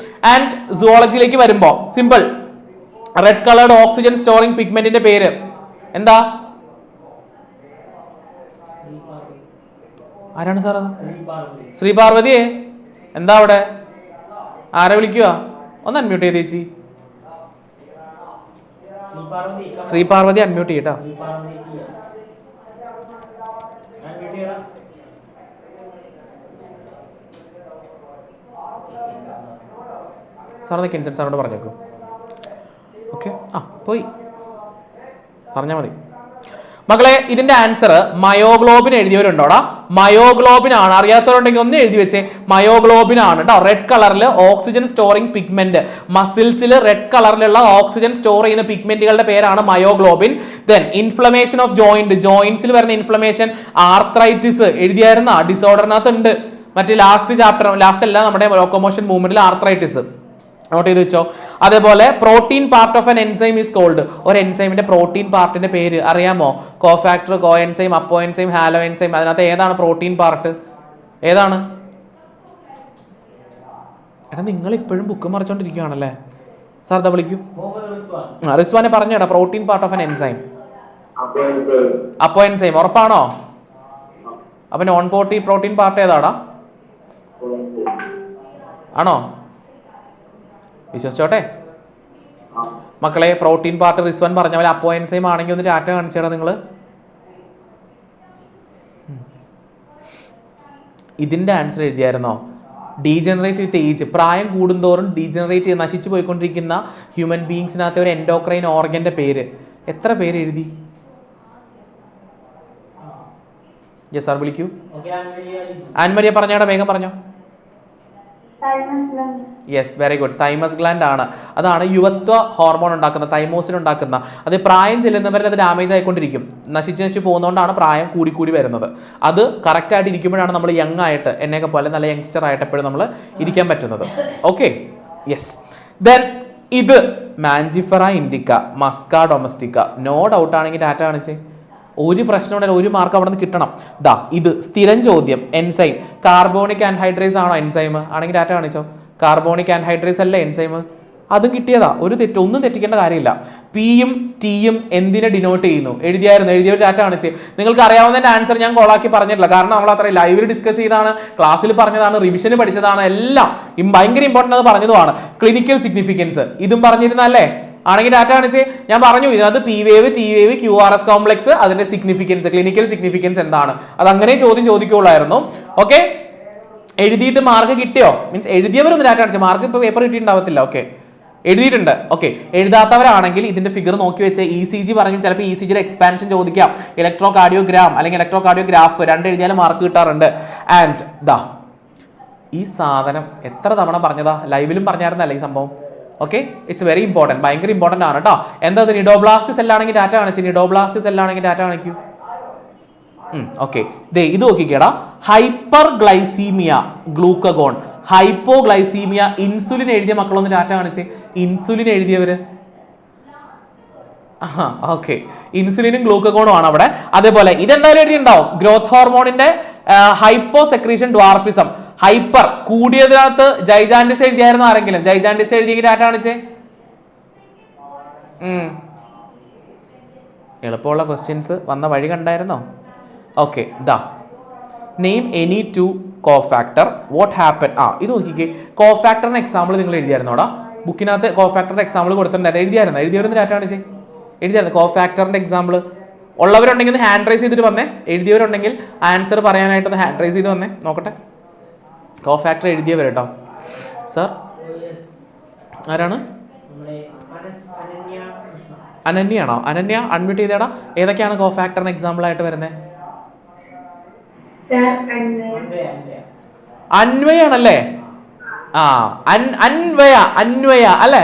ആൻഡ് സുവോളജിയിലേക്ക് വരുമ്പോ simple. Red coloured oxygen storing പിഗ്മെന്റിന്റെ പേര് എന്താ? ആരാണ് സാർ അത്? ശ്രീപാർവതിയെ. എന്താ അവിടെ? ആരെ വിളിക്കുക? ഒന്ന് അൺമ്യൂട്ട് ചെയ്ത് ചേച്ചി. ശ്രീപാർവതി അൺമ്യൂട്ട് ചെയ്യട്ടോ. സാറിന് കിഞ്ചൻ സാറിനോട് പറഞ്ഞേക്കൂ. ഓക്കെ. പോയി പറഞ്ഞാൽ മതി. മക്കളെ, ഇതിന്റെ ആൻസർ മയോഗ്ലോബിൻ എഴുതിയവരുണ്ടോടാ? മയോഗ്ലോബിൻ ആണ്. അറിയാത്തവരുണ്ടെങ്കിൽ ഒന്ന് എഴുതി വെച്ചേ. മയോഗ്ലോബിൻ ആണ് കേട്ടോ. റെഡ് കളറിൽ ഓക്സിജൻ സ്റ്റോറിംഗ് പിഗ്മെന്റ്. മസിൽസിൽ റെഡ് കളറിലുള്ള ഓക്സിജൻ സ്റ്റോർ ചെയ്യുന്ന പിഗ്മെന്റുകളുടെ പേരാണ് മയോഗ്ലോബിൻ. ദെൻ ഇൻഫ്ലമേഷൻ ഓഫ് ജോയിന്റ്സിൽ വരുന്ന ഇൻഫ്ലമേഷൻ ആർത്രൈറ്റിസ് എഴുതിയായിരുന്ന ഡിസോർഡറിനകത്ത് ഉണ്ട്. മറ്റേ ലാസ്റ്റ് അല്ല, നമ്മുടെ ലോക്കോമോഷൻ മൂവ്മെന്റിൽ ആർത്രൈറ്റിസ് നോട്ട് ചെയ്ത് വെച്ചോ. അതേപോലെ protein part of an enzyme is called. ഒരു എൻസൈമിന്റെ പ്രോട്ടീൻ പാർട്ടിന്റെ പേര് അറിയാമോ? കോഫാക്ടർ, കോ എൻസൈം, അപ്പോ എൻസൈം, ഹാലോ എൻസൈം. അതിനകത്ത് ഏതാണ് പ്രോട്ടീൻ പാർട്ട്? ഏതാണ്? എടാ നിങ്ങൾ ഇപ്പോഴും ബുക്ക് മറിച്ചോണ്ടിരിക്കുകയാണല്ലേ. സാർ ദാ വിളിക്കൂ. റിസ്വാനെ പറഞ്ഞേടാ. Protein part of an enzyme അപ്പോ എൻസൈം. ഉറപ്പാണോ? അപ്പൊ നോൺ പ്രോട്ടീൻ പാർട്ട് ഏതാടാ? ആണോ? വിശ്വസിച്ചോട്ടെ മക്കളെ. പ്രോട്ടീൻ പാർട്ട് റിസ്വാൻ പറഞ്ഞ പോലെ അപ്പോ എൻസൈം ആണെങ്കിൽ ഒന്ന് ഡാറ്റ കാണിച്ചേടാ നിങ്ങൾ. ഇതിന്റെ ആൻസർ എഴുതിയായിരുന്നോ? Degenerate with age. പ്രായം കൂടുന്തോറും ഡീജനറേറ്റ് നശിച്ചു പോയിക്കൊണ്ടിരിക്കുന്ന ഹ്യൂമൻ ബീങ്സിനകത്തെ ഒരു എൻഡോക്രൈൻ ഓർഗന്റെ പേര്. എത്ര പേര് എഴുതി? യെസ് സാർ വിളിക്കൂ. ആൻമരിയ പറഞ്ഞേടാ, വേഗം പറഞ്ഞോ. Yes, very good. Thymus gland ആണ്. അതാണ് യുവത്വ ഹോർമോൺ ഉണ്ടാക്കുന്ന, തൈമോസിൻ ഉണ്ടാക്കുന്ന. അത് പ്രായം ചെല്ലുന്നവരിൽ അത് ഡാമേജ് ആയിക്കൊണ്ടിരിക്കും. നശിച്ചു പോകുന്നതുകൊണ്ടാണ് പ്രായം കൂടി വരുന്നത്. അത് കറക്റ്റ് ആയിട്ട് ഇരിക്കുമ്പോഴാണ് നമ്മൾ യങ് ആയിട്ട്, എന്നെയൊക്കെ പോലെ നല്ല യങ്സ്റ്റർ ആയിട്ട് എപ്പോഴും നമ്മൾ ഇരിക്കാൻ പറ്റുന്നത്. ഓക്കെ. യെസ്. ദെൻ ഇത് Mangifera indica, Musca domestica. No doubt ആണെങ്കിൽ ഡാറ്റ കാണിച്ചേ. ഒരു പ്രശ്നമുണ്ടെങ്കിൽ 1 മാർക്ക് അവിടെ നിന്ന് കിട്ടണം. ഇത് സ്ഥിരം ചോദ്യം. എൻസൈം കാർബോണിക് ആൻഹൈഡ്രേസ് ആണോ എൻസൈം? ആണെങ്കിൽ ഡാറ്റ കാണിച്ചോ. കാർബോണിക് ആൻഹൈഡ്രേസ് അല്ലേ എൻസൈം? അതും കിട്ടിയതാ. ഒന്നും തെറ്റിക്കേണ്ട കാര്യമില്ല. പിയും ടിയും എന്തിനെ ഡിനോട്ട് ചെയ്യുന്നു? എഴുതിയവർ ഡാറ്റ കാണിച്ച്. നിങ്ങൾക്ക് അറിയാവുന്നതിന്റെ ആൻസർ ഞാൻ കോളാക്കി പറഞ്ഞിട്ടില്ല. കാരണം നമ്മൾ അത്ര ലൈവിൽ ഡിസ്കസ് ചെയ്താണ്, ക്ലാസ്സിൽ പറഞ്ഞതാണ്, റിവിഷന് പഠിച്ചതാണ്, എല്ലാം ഭയങ്കര ഇമ്പോർട്ടൻ്റ് അത് പറഞ്ഞതുമാണ്. ക്ലിനിക്കൽ സിഗ്നിഫിക്കൻസ് ഇതും പറഞ്ഞിരുന്നല്ലേ? ആണെങ്കിൽ ഡാറ്റ കാണിച്ച്. ഞാൻ പറഞ്ഞു ഇതിനകത്ത് P wave, T wave, QRS complex, അതിന്റെ സിഗ്നിഫിക്കൻസ്, ക്ലിനിക്കൽ സിഗ്നിഫിക്കൻസ് എന്താണ്? അത് അങ്ങനെ ചോദ്യം ചോദിക്കുള്ളായിരുന്നു. ഓക്കെ. എഴുതിയിട്ട് മാർക്ക് കിട്ടിയോ? മീൻസ് എഴുതിയവരൊന്ന് ഡാറ്റ കാണിച്ചു. മാർക്ക് ഇപ്പോൾ പേപ്പർ കിട്ടിയിട്ടുണ്ടാവത്തില്ല. ഓക്കെ, എഴുതിയിട്ടുണ്ട്. ഓക്കെ. എഴുതാത്തവരാണെങ്കിൽ ഇതിന്റെ ഫിഗർ നോക്കി വെച്ച് ECG പറഞ്ഞു. ചിലപ്പോൾ ECGയുടെ എക്സ്പാൻഷൻ ചോദിക്കാം. ഇലക്ട്രോ കാർഡിയോഗ്രാം അല്ലെങ്കിൽ ഇലക്ട്രോ കാർഡിയോഗ്രാഫ് 2 എഴുതിയാലും മാർക്ക് കിട്ടാറുണ്ട്. ആൻഡ് ഈ സാധനം എത്ര തവണ പറഞ്ഞതാ? ലൈവിലും പറഞ്ഞായിരുന്നല്ലേ ഈ സംഭവം? ഓക്കെ. ഇറ്റ്സ് വെരി ഇമ്പോർട്ടൻറ്റ്, ഭയങ്കര ഇമ്പോർട്ടൻ്റ് ആണ് കേട്ടോ. എന്താ നിഡോബ്ലാസ്റ്റ് സെല്ലാണെങ്കിൽ ഡാറ്റ കാണിച്ചു. നിഡോബ്ലാസ്റ്റ് സെല്ലാണെങ്കിൽ ഡാറ്റ കാണിക്കൂ. ഓക്കെ. ഇത് നോക്കിക്കേടാ. Hyper glycaemia glucagon, hypoglycaemia insulin എഴുതിയ മക്കളൊന്ന് ഡാറ്റ കാണിച്ച്. ഇൻസുലിൻ എഴുതിയവര് ഓക്കെ. ഇൻസുലിനും ഗ്ലൂക്കഗോണും ആണ് അവിടെ. അതേപോലെ ഇതെന്തായാലും എഴുതിയിട്ടുണ്ടാവും. ഗ്രോത്ത് ഹോർമോണിന്റെ ഹൈപ്പോ സെക്രീഷൻ ഡ്വാർഫിസം. ഹൈപ്പർ കൂടിയതിനകത്ത് ജൈജാൻഡിസ് എഴുതിയായിരുന്നു ആരെങ്കിലും? ജൈജാൻഡിസ് എഴുതിയെങ്കിൽ ഡാറ്റ കാണിച്ചേ. എളുപ്പമുള്ള ക്വസ്റ്റ്യൻസ് വന്ന വഴി കണ്ടായിരുന്നോ? ഓക്കെ, ഇതാ name any two cofactor what happen. ഇത് നോക്കിക്കേ, കോഫാക്ടറിന് എക്സാമ്പിൾ നിങ്ങൾ എഴുതിയായിരുന്നോടാ? ബുക്കിനകത്ത് കോഫാക്ടറിന്റെ എക്സാമ്പിൾ കൊടുത്തിട്ടുണ്ടായിരുന്നു. എഴുതിയായിരുന്നു ഡാറ്റ കാണിച്ചേ. എഴുതിയായിരുന്നു കോഫാക്ടറിന്റെ എക്സാമ്പിൾ. ഉള്ളവരുണ്ടെങ്കിൽ ഒന്ന് ഹാൻഡ് റൈസ് ചെയ്തിട്ട് വന്നേ. എഴുതിയവരുണ്ടെങ്കിൽ ആൻസർ പറയാനായിട്ടൊന്ന് ഹാൻഡ് റൈസ് ചെയ്ത് വന്നേ, നോക്കട്ടെ. കോഫാക്ടർ എഴുതിയവർ കേട്ടോ. സാർ ആരാണ്? അനന്യാണോ? അനന്യ അൺമ്യൂട്ട് ചെയ്തേടാ. ഏതൊക്കെയാണ് കോഫാക്ടറിന് എക്സാമ്പിൾ ആയിട്ട് വരുന്നത്? അന്വയാണല്ലേ? അന്വയ അല്ലേ?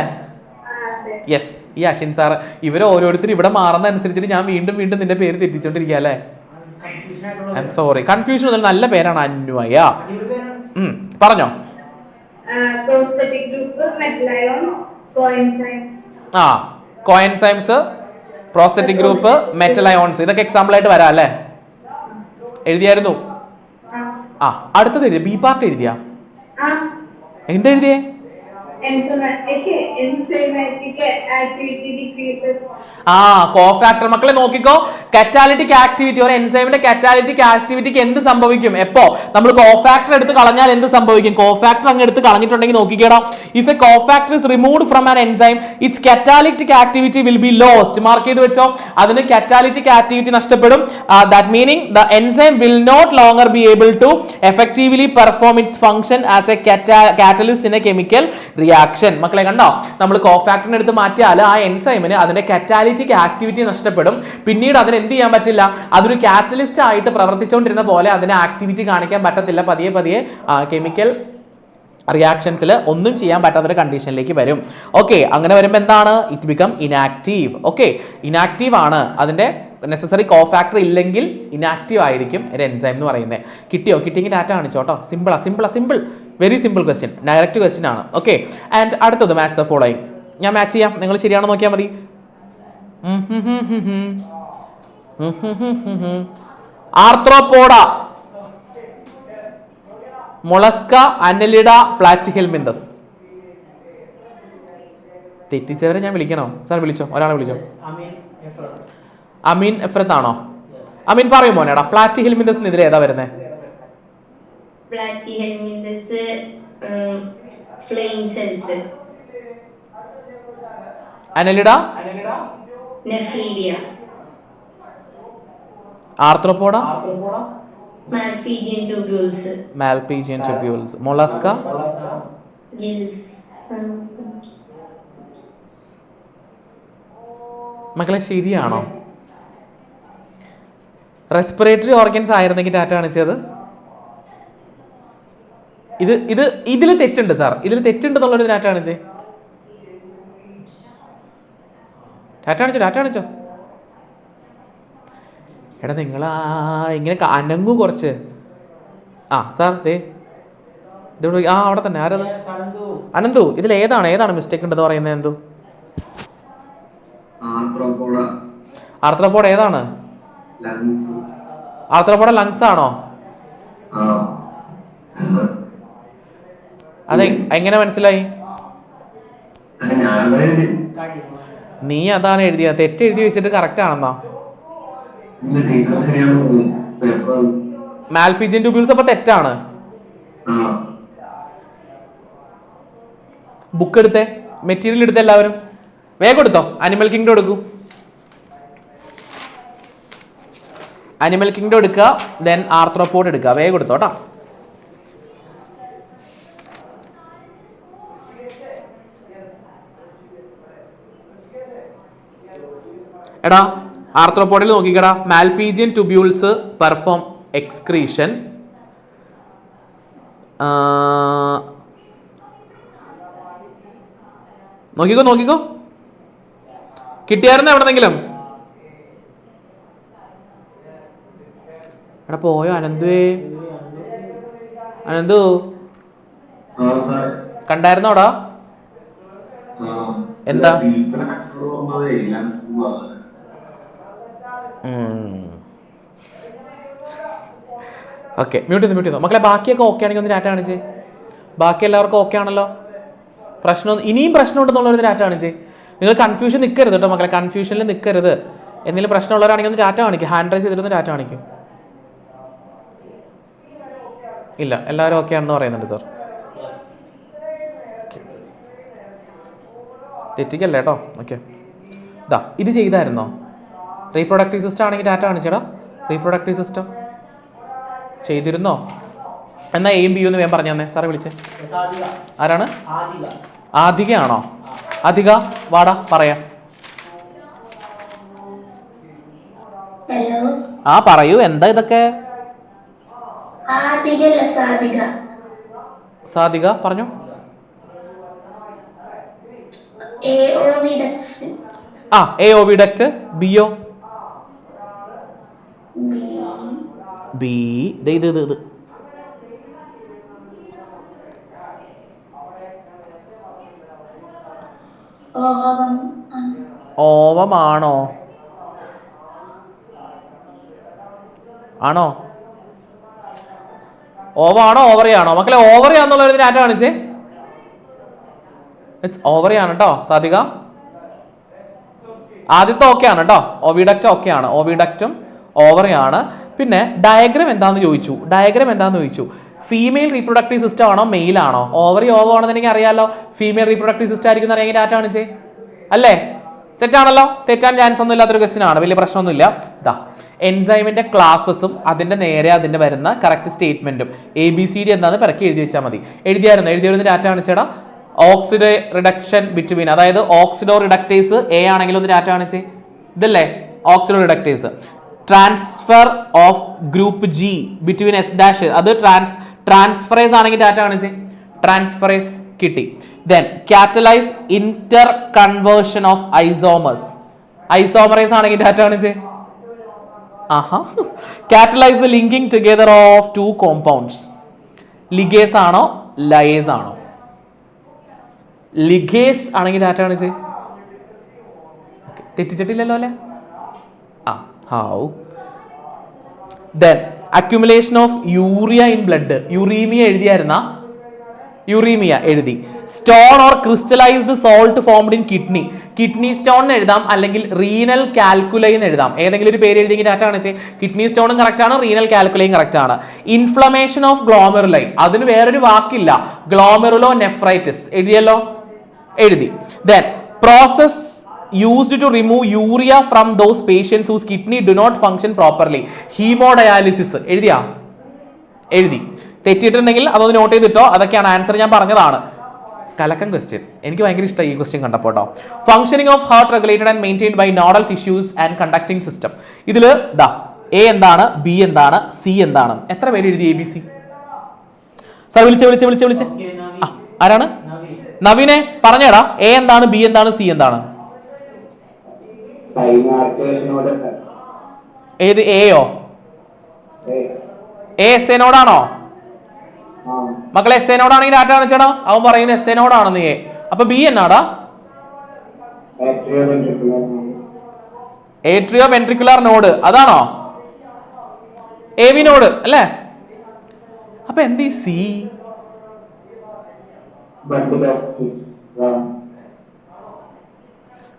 യെസ്. ഈ അഷിൻ സാറ് ഇവർ ഓരോരുത്തർ ഇവിടെ മാറുന്ന അനുസരിച്ചിട്ട് ഞാൻ വീണ്ടും വീണ്ടും നിന്റെ പേര് തെറ്റിച്ചോണ്ടിരിക്കുക അല്ലേ? ഐ എം സോറി, കൺഫ്യൂഷൻ ഒന്നും. നല്ല പേരാണ് അന്വയ. പറഞ്ഞോ. Coenzymes, prosthetic group, metal ions, ഇതൊക്കെ എക്സാമ്പിൾ ആയിട്ട് വരാം അല്ലേ? എഴുതിയായിരുന്നു. അടുത്തത് എഴുതിയ ബി പാർട്ട് എഴുതിയ എന്തെഴുതിയേ? കോഫാക്ടർ മക്കളെ നോക്കിക്കോ. കറ്റാലിറ്റിക് ആക്ടിവിറ്റി, ഒരു എൻസൈമിന്റെ കറ്റാലിറ്റിക് ആക്ടിവിറ്റിക്ക് എന്ത് സംഭവിക്കും? എപ്പോ നമ്മൾ കോഫാക്ടർ എടുത്ത് കളഞ്ഞാൽ എന്ത് സംഭവിക്കും? കോഫാക്ടർ അങ്ങ് എടുത്ത് കളഞ്ഞിട്ടുണ്ടെങ്കിൽ നോക്കിക്കേടാ, if a cofactor is removed from an enzyme its catalytic activity will be lost. Mark ചെയ്ത് വെച്ചോ, അതിന് കറ്റാലിറ്റിക് ആക്ടിവിറ്റി നഷ്ടപ്പെടും. That meaning the enzyme will not longer be able to effectively perform its function as a catalyst in a chemical reaction. മക്കളെ കണ്ടോ, നമ്മൾ കോഫാക്ടറിനെ എടുത്ത് മാറ്റിയാൽ ആ എൻസൈമിന് അതിന്റെ കറ്റാലിറ്റിക് ആക്ടിവിറ്റി നഷ്ടപ്പെടും. പിന്നീട് അതിന് എന്ത് ചെയ്യാൻ പറ്റില്ല? അതൊരു കാറ്റലിസ്റ്റ് ആയിട്ട് പ്രവർത്തിച്ചുകൊണ്ടിരുന്ന പോലെ അതിന് ആക്ടിവിറ്റി കാണിക്കാൻ പറ്റത്തില്ല. പതിയെ പതിയെ കെമിക്കൽ റിയാക്ഷൻസിൽ ഒന്നും ചെയ്യാൻ പറ്റാത്തൊരു കണ്ടീഷനിലേക്ക് വരും. ഓക്കെ, അങ്ങനെ വരുമ്പോൾ എന്താണ്? It become inactive. Okay, inactive ആണ്. അതിന്റെ നെസസറി കോഫാക്ടർ ഇല്ലെങ്കിൽ ഇനാക്റ്റീവ് ആയിരിക്കും ഒരു എൻസൈം എന്ന് പറയുന്നത്. കിട്ടിയോ? കിട്ടിയെങ്കിൽ ഡാറ്റ കാണിച്ചോട്ടോ. Simple, very simple question, direct question ആണ്. ഓക്കെ, ആൻഡ് അടുത്തത് മാച്ച് ദ ഫോളോയിങ്. ഞാൻ മാച്ച് ചെയ്യാം, നിങ്ങൾ ശരിയാണോ നോക്കിയാൽ മതി. ആർത്രോപോഡ, മൊളസ്ക, അന്നലിഡ, പ്ലാറ്റിഹെൽമിന്തസ്. തെറ്റിച്ചവരെ ഞാൻ വിളിക്കണോ? സാർ വിളിച്ചോ, ഒരാളെ വിളിച്ചോ. അമീൻ എഫ്രത്ത് ആണോ? അമീൻ പറയൂ മോനേടാ, പ്ലാറ്റിഹെൽമിന്തസിനെതിരെ ഏതാ വരുന്നത്? Platyhelminthes flame cells. Annelida nephridia. Arthropoda Malpighian tubules. Mollusca gills. മക്കളെ ശരിയാണോ? റെസ്പിറേറ്ററി ഓർഗൻസ് ആയിരുന്നെങ്കിൽ ഡാറ്റ കാണിച്ചത്. ഇതിൽ തെറ്റുണ്ട് സാർ, ഇതിൽ തെറ്റുണ്ടെന്നുള്ളൊരു ഡാറ്റ കാണിച്ചേ. ഡാറ്റ കാണിച്ചോ. എടാ നിങ്ങൾ ഇങ്ങനെ അനങ്ങു കുറച്ച്. സാർ ദേ ഇതോട് അവിടെ തന്നെ. ആരത്? അനന്തു, ഇതിൽ ഏതാണ് മിസ്റ്റേക്ക് ഉണ്ടെന്ന് പറയുന്നത്? എന്തു ആർത്രോപോഡ ഏതാണ്? ആർത്രോപോഡ ലങ്സ് ആണോ? അതെ, എങ്ങനെ മനസ്സിലായി? നീ അതാണ് എഴുതിയത്. തെറ്റ് എഴുതി വെച്ചിട്ട് കറക്റ്റ് ആണെന്നാ. മാൽപീജിയൻ ട്യൂബ്യൂൾസ് അപ്പൊ തെറ്റാണ്. ബുക്ക് എടുത്തേ, മെറ്റീരിയൽ എടുത്തേ, എല്ലാവരും വേഗം എടുത്തോ. അനിമൽ കിങ്ഡം എടുക്കൂ. അനിമൽ കിങ്ഡം എടുക്കുക, ദെൻ ആർത്രോപോഡ് എടുക്കുക. വേഗം എടുത്തോട്ടാ. എടാ ആർത്രോപോഡിൽ നോക്കിക്കടാ, മാൽപീജിയൻ ട്യൂബ്യൂൾസ് പെർഫോം എക്സ്ക്രീഷൻ. നോക്കിക്കോ. കിട്ടിയായിരുന്നു എവിടെന്നെങ്കിലും? എടാ പോയോ അനന്തു കണ്ടായിരുന്നോടാ? എന്താ? ഓക്കെ, മ്യൂട്ട് ചെയ്തു മക്കളെ. ബാക്കിയൊക്കെ ഓക്കെ ആണെങ്കിൽ ഒന്ന് ഡാറ്റ കാണിച്ചേ. ബാക്കി എല്ലാവർക്കും ഓക്കെ ആണല്ലോ? ഇനിയും പ്രശ്നമുണ്ടെന്നുള്ളൊരു ഡാറ്റ കാണിച്ചേ. നിങ്ങൾ കൺഫ്യൂഷൻ നിൽക്കരുത് കേട്ടോ മക്കളെ, കൺഫ്യൂഷനിൽ നിൽക്കരുത്. എന്തെങ്കിലും പ്രശ്നമുള്ളവരാണെങ്കിൽ ഒന്ന് ഡാറ്റ കാണിക്കും, ഹാൻഡ് റൈസ് ചെയ്തിട്ടൊന്ന് ഡാറ്റ കാണിക്കും. ഇല്ല, എല്ലാവരും ഓക്കെ ആണെന്ന് പറയുന്നുണ്ട് സാർ. തെറ്റിക്കല്ലേ കേട്ടോ. ഓക്കെ, ഇതാ ഇത് ചെയ്തായിരുന്നോ? റീപ്രൊഡക്റ്റീവ് സിസ്റ്റം ആണെങ്കിൽ ഡാറ്റ കാണിച്ചേടാ. റീപ്രൊഡക്റ്റീവ് സിസ്റ്റം ചെയ്തിരുന്നോ? എന്നാൽ എയും ബിയും ഒന്ന് വേഗം പറഞ്ഞു തന്നെ. സാറെ വിളിച്ചേ. ആരാണ്? ആധികയാണോ? അധിക വാടാ പറയാ. ഹലോ. ആ പറയൂ, എന്താ ഇതൊക്കെ? സാധിക പറഞ്ഞു. ആ എ ഒ വി ഡക്റ്റ്. ബിയോ? ബി ഇത് ഓവമാണോ? ആണോ? ഓവാണോ ഓവറിയാണോ മക്കളെ? ഓവറിയാന്നുള്ള ഒരു ഡാറ്റ കാണിച്ചേ. ഇറ്റ്സ് ഓവറിയാണ് കേട്ടോ സാധിക. ആദ്യത്തെ ഓക്കെ ആണ് കേട്ടോ. ഓവിഡക്റ്റ് ഓക്കെ ആണ്, ഓവിഡക്റ്റും ഓവറിയാണ്. പിന്നെ ഡയഗ്രാം എന്താന്ന് ചോദിച്ചു. ഫീമെയിൽ റീപ്രൊഡക്റ്റീവ് സിസ്റ്റം ആണോ മെയിൽ ആണോ? ഓവറി ഓവർ ആണെന്നുണ്ടെങ്കിൽ അറിയാലോ, ഫീമെയിൽ റീപ്രൊഡക്റ്റീവ് സിസ്റ്റം ആയിരിക്കും എന്ന് അറിയാമെങ്കിൽ ഡാറ്റ കാണിച്ചേ. അല്ലേ? സെറ്റ് ആണല്ലോ, തെറ്റാൻ ചാൻസ് ഒന്നും ഇല്ലാത്തൊരു ക്വസ്റ്റ്യൻ ആണ്, വലിയ പ്രശ്നമൊന്നുമില്ല. ഇതാ എൻസൈമിന്റെ ക്ലാസസും അതിന്റെ നേരെ അതിന്റെ വരുന്ന കറക്റ്റ് സ്റ്റേറ്റ്മെന്റും ABCD എന്താന്ന് പിറക്കി എഴുതി വെച്ചാൽ മതി. എഴുതിയിരുന്ന ഡാറ്റ കാണിച്ചേടാ. ഓക്സിഡോ റിഡക്ഷൻ ബിറ്റ്വീൻ, അതായത് ഓക്സിഡോ റിഡക്ടേസ് എ ആണെങ്കിൽ ഒന്ന് ഡാറ്റ കാണിച്ചേ. ഇതല്ലേ oxidoreductase. Transfer of group G between S dash, അത് ട്രാൻസ്ഫറേസ് ആണെങ്കിൽ ഡാറ്റ കാണിച്ചേ. ട്രാൻസ്ഫറേസ് കിട്ടി. Then catalyse interconversion of isomerase ആണെങ്കിൽ ഡാറ്റ കാണിച്ചേ. Catalyse the linking together of two compounds. Ligase ആണോ ലയേസ് ആണോ? ലിഗേസ് ആണെങ്കിൽ ഡാറ്റ കാണിച്ചേ. തെറ്റിച്ചിട്ടില്ലല്ലോ അല്ലേ? How then accumulation of urea in blood. Uraemia എഴുതി. Stone or crystallised salt formed in kidney stone എഴുതാം, അല്ലെങ്കിൽ റീനൽ കാൽക്കുലൈ എന്ന് എഴുതാം. ഏതെങ്കിലും ഒരു പേര് എഴുതിയെങ്കിൽ ഡാറ്റ കാണിച്ചേ. കിഡ്നി സ്റ്റോണും കറക്റ്റ് ആണ്, റീനൽ കാൽക്കുലൈയും കറക്റ്റ് ആണ്. ഇൻഫ്ലമേഷൻ ഓഫ് ഗ്ലോമെറുലൈ, അതിന് വേറൊരു വാക്കില്ല, ഗ്ലോമെറുലോ നെഫ്രൈറ്റിസ് എഴുതി. Then process used to remove urea from those patients whose kidney do not function properly. Haemodialysis എഴുതി. തെറ്റിയിട്ടുണ്ടെങ്കിൽ അതൊന്ന് നോട്ട് ചെയ്തിട്ടോ. അതൊക്കെയാണ് ആൻസർ, ഞാൻ പറഞ്ഞതാണ്. കലക്കൻ ക്വസ്റ്റ്യൻ, എനിക്ക് ഭയങ്കര ഇഷ്ടമായി ഈ ക്വസ്റ്റ്യൻ കണ്ടപ്പോൾ കേട്ടോ. Functioning of heart regulated and maintained by nodal tissues and conducting system. ഇതിൽ എ എന്താണ്, ബി എന്താണ്, സി എന്താണ്? എത്ര പേര് എഴുതി ABC? സാർ വിളിച്ചേ. ആരാണ്? നവീനെ പറഞ്ഞേടാ. എ എന്താണ്, ബി എന്താണ്, സി എന്താണ്? ഏത് എയോ? എസ് എ നോടാണോ മക്കളെ? എസ് എ നോടാണെങ്കിൽ ഡാറ്റ കാണിച്ചേടാ. അവൻ പറയുന്നത് എസ് എ നോടാണെന്ന്. എ അപ്പൊ ബി എന്നാടാ? ഏട്രിയോ വെൻട്രിക്കുലർ നോഡ്, അതാണോ? AV നോഡ് അല്ലേ? അപ്പൊ എന്ത് സി?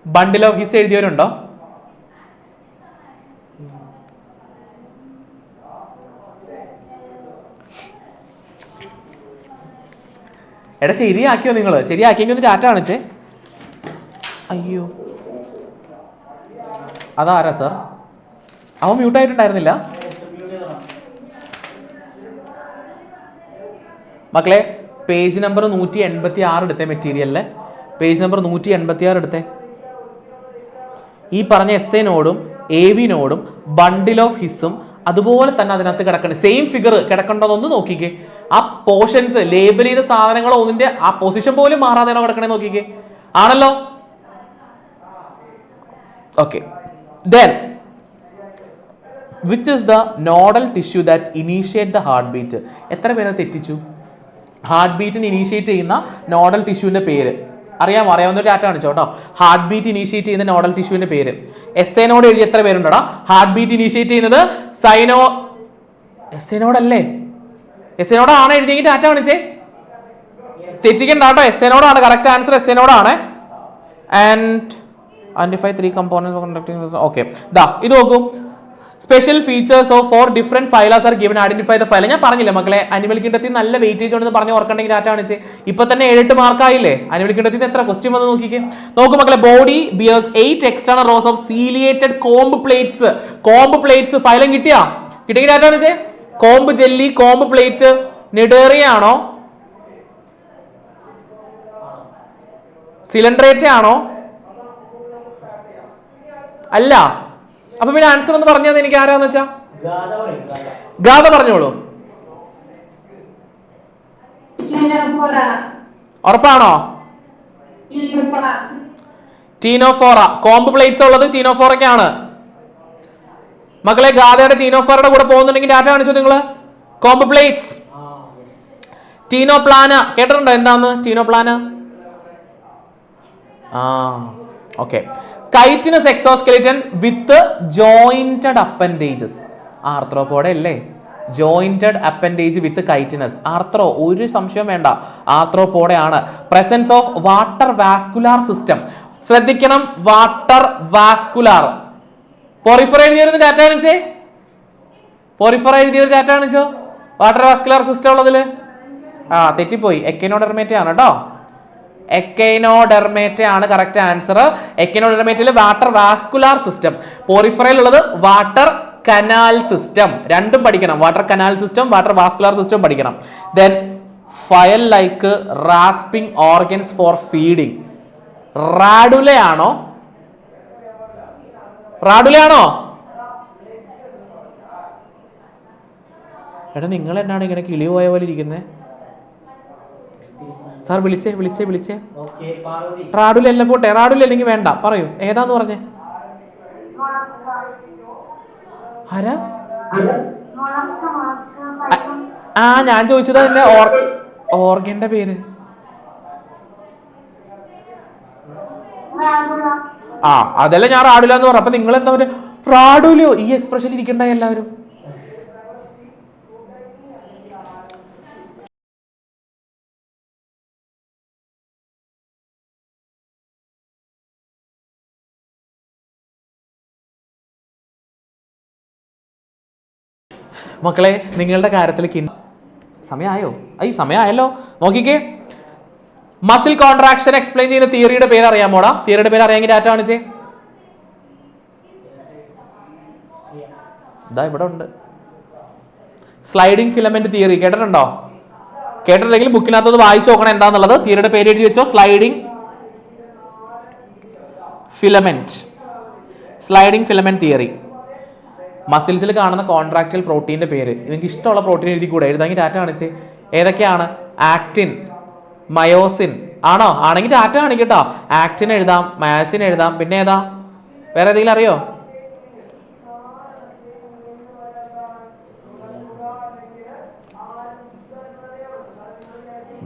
Bundle of his എഴുതിയവരുണ്ടോ? എടാ ശരിയാക്കിയോ നിങ്ങൾ? ശരിയാക്കിയെങ്കിൽ ഒന്ന് ഡാറ്റ കാണിച്ചേ. അയ്യോ അതാരാ സാർ? അവൻ മ്യൂട്ടായിട്ടുണ്ടായിരുന്നില്ല മക്കളെ. പേജ് നമ്പർ 186 എടുത്തേ. മെറ്റീരിയലിലെ പേജ് നമ്പർ 186 എടുത്തേ. ഈ പറഞ്ഞ എസ് എ നോടും AV നോടും ബണ്ടിൽ ഓഫ് ഹിസും അതുപോലെ തന്നെ അതിനകത്ത് കിടക്കണം. സെയിം ഫിഗർ കിടക്കണ്ടോന്നൊന്ന് നോക്കിക്കേ. ആ പോർഷൻസ് ലേബൽ ചെയ്ത സാധനങ്ങളോ ഒന്നിന്റെ ആ പൊസിഷൻ പോലും മാറാതെയാണോ കിടക്കണേ നോക്കിക്കേ. ആണല്ലോ. Okay. Then which is the nodal tissue that initiate the heart beat? എത്ര പേരെ തെറ്റിച്ചു? ഹാർട്ട് ബീറ്റിന് ഇനീഷ്യേറ്റ് ചെയ്യുന്ന നോഡൽ ടിഷ്യൂവിന്റെ പേര് അറിയാവുന്ന ഡാറ്റ കാണിച്ചോ കേട്ടോ. ഹാർട്ട് ബീറ്റ് ഇനീഷ്യേറ്റ് ചെയ്യുന്ന നോഡൽ ടിഷ്യൂവിന്റെ പേര്. എസ് എ നോട് എഴുതി എത്ര പേരുണ്ടോടാ? ഹാർട്ട് ബീറ്റ് ഇനീഷ്യേറ്റ് ചെയ്യുന്നത് എസ് എനോടല്ലേ? എസ് എനോടാണ് എഴുതിയെങ്കിൽ ടാറ്റ കാണിച്ചേ. തെറ്റിക്കണ്ട കേട്ടോ, എസ് എനോടാണ് കറക്റ്റ് ആൻസർ. എസ് എനോടാണ്. And identify 3 components of conducting. Okay, ദാ ഇത് നോക്കൂ. Special features of 4 different phyla are given. Identify the phyla. ഞാൻ പറഞ്ഞില്ലേ മക്കളെ, അനിമൽ കിണ്ടത്തിൽ നല്ല വെയിറ്റേജ് ഉണ്ടെന്ന് പറഞ്ഞ് ഓർക്കണ്ടെങ്കിൽ ടാറ്റ കാണിച്ച്. ഇപ്പൊ തന്നെ 7-8 മാർക്കായില്ലേ? അനിമൽ കിണ്ടത്തിൽ എത്ര ക്വസ്റ്റ്യൻ വന്ന് നോക്കിക്കേ. നോക്കൂ മക്കളെ, body bears 8 external rose of ciliated comb plates. Comb plates phylum കിട്ടിയാ? കിട്ടിയെങ്കിൽ ടാറ്റ കാണിച്ചേ. Comb jelly, comb plate cnidaria ആണോ സിലിണ്ടറേറ്റ ആണോ? അല്ല. അപ്പൊ പിന്നെ ആൻസർ ഒന്ന് പറഞ്ഞത് എനിക്ക് ആരാന്ന് വെച്ചാ ഗാഥ പറഞ്ഞോളൂ. ഉറപ്പാണോ? ടീനോഫോറ. കോംബ് പ്ലേറ്റ്സ് ഉള്ളത് ടീനോഫോറയ്ക്കാണ് മക്കളെ. ഗാഥയുടെ ടീനോഫോറയുടെ കൂടെ പോകുന്നുണ്ടെങ്കിൽ ടാറ്റ കാണിച്ചു നിങ്ങള്. Comb plates. ടീനോപ്ലാന കേട്ടിട്ടുണ്ടോ? എന്താന്ന് Ctenoplana? Okay. Chitinous exoskeleton with jointed appendages. Arthropoda അല്ലേ? Jointed appendage with chitinous. Arthro, ഒരു സംശയം വേണ്ട, ആർത്രോപോഡയാണ്. Presence of water vascular system. ശ്രദ്ധിക്കണം, വാട്ടർ വാസ്കുലാർ. പോറിഫർ എഴുതിയൊരു ടാറ്റ കാണിച്ചേ. പോറിഫർ എഴുതിയൊരു ടാറ്റ കാണിച്ചോ. വാട്ടർ വാസ്കുലാർ സിസ്റ്റം ഉള്ളതില് തെറ്റിപ്പോയി. എക്കൈനോഡെർമേറ്റ ആണ് കേട്ടോ. എക്കൈനോഡെർമേറ്റ ആണ് കറക്റ്റ് ആൻസർ. എക്കൈനോഡെർമേറ്റയിൽ വാട്ടർ വാസ്കുലാർ സിസ്റ്റം. പോറിഫറയിൽ ഉള്ളത് വാട്ടർ കനാൽ സിസ്റ്റം. രണ്ടും പഠിക്കണം. Water canal system, water vascular system പഠിക്കണം. Then file like rasping organs for feeding. റാഡുലയാണോ? റാഡുലയാണോ? എടാ നിങ്ങൾ എന്നാണ് ഇങ്ങനെ കിളി പോയ പോലെ ഇരിക്കുന്നത്? സാർ വിളിച്ചേ. റാഡുല പോട്ടെ. റാഡുല അല്ലെങ്കിൽ വേണ്ട, പറയൂ ഏതാന്ന് പറഞ്ഞേ. ആരാ? ഞാൻ ചോദിച്ചത് അതിന്റെ ഓർഗന്റെ പേര്. അതല്ല ഞാൻ റാഡുല എന്ന് പറഞ്ഞു. അപ്പൊ നിങ്ങൾ എന്താ പറയുക? റാഡുലോ? ഈ എക്സ്പ്രഷൻ ഇരിക്കണ്ട എല്ലാവരും. മക്കളെ, നിങ്ങളുടെ കാര്യത്തിലേക്ക് സമയമായോ? സമയമായല്ലോ. നോക്കിക്കേ, മസിൽ കോൺട്രാക്ഷൻ എക്സ്പ്ലെയിൻ ചെയ്യുന്ന തിയറിയുടെ പേര് അറിയാമോടാ? തിയറിയുടെ പേര് അറിയാമെങ്കിൽ ടാറ്റ കാണിച്ചേ. ഇതാ ഇവിടെ ഉണ്ട്. സ്ലൈഡിംഗ് ഫിലമെന്റ് തിയറി കേട്ടിട്ടുണ്ടോ? കേട്ടിട്ടുണ്ടെങ്കിൽ ബുക്കിനകത്ത് വായിച്ചു നോക്കണം എന്താന്നുള്ളത്. തിയറിയുടെ പേര് എഴുതി വെച്ചോ. Sliding filament theory. മസിൽസിൽ കാണുന്ന കോൺട്രാക്റ്റൽ പ്രോട്ടീൻ്റെ പേര്. നിങ്ങൾക്ക് ഇഷ്ടമുള്ള പ്രോട്ടീൻ എഴുതി കൂടെ. എഴുതാമെങ്കിൽ ടാറ്റ കാണിച്ച്. ഏതൊക്കെയാണ്? ആക്ടിൻ, മയോസിൻ ആണോ? ആണെങ്കിൽ ടാറ്റ കാണിക്കട്ടോ. ആക്ടിൻ എഴുതാം, മയോസിൻ എഴുതാം, പിന്നെ ഏതാ? വേറെ ഏതെങ്കിലും അറിയോ?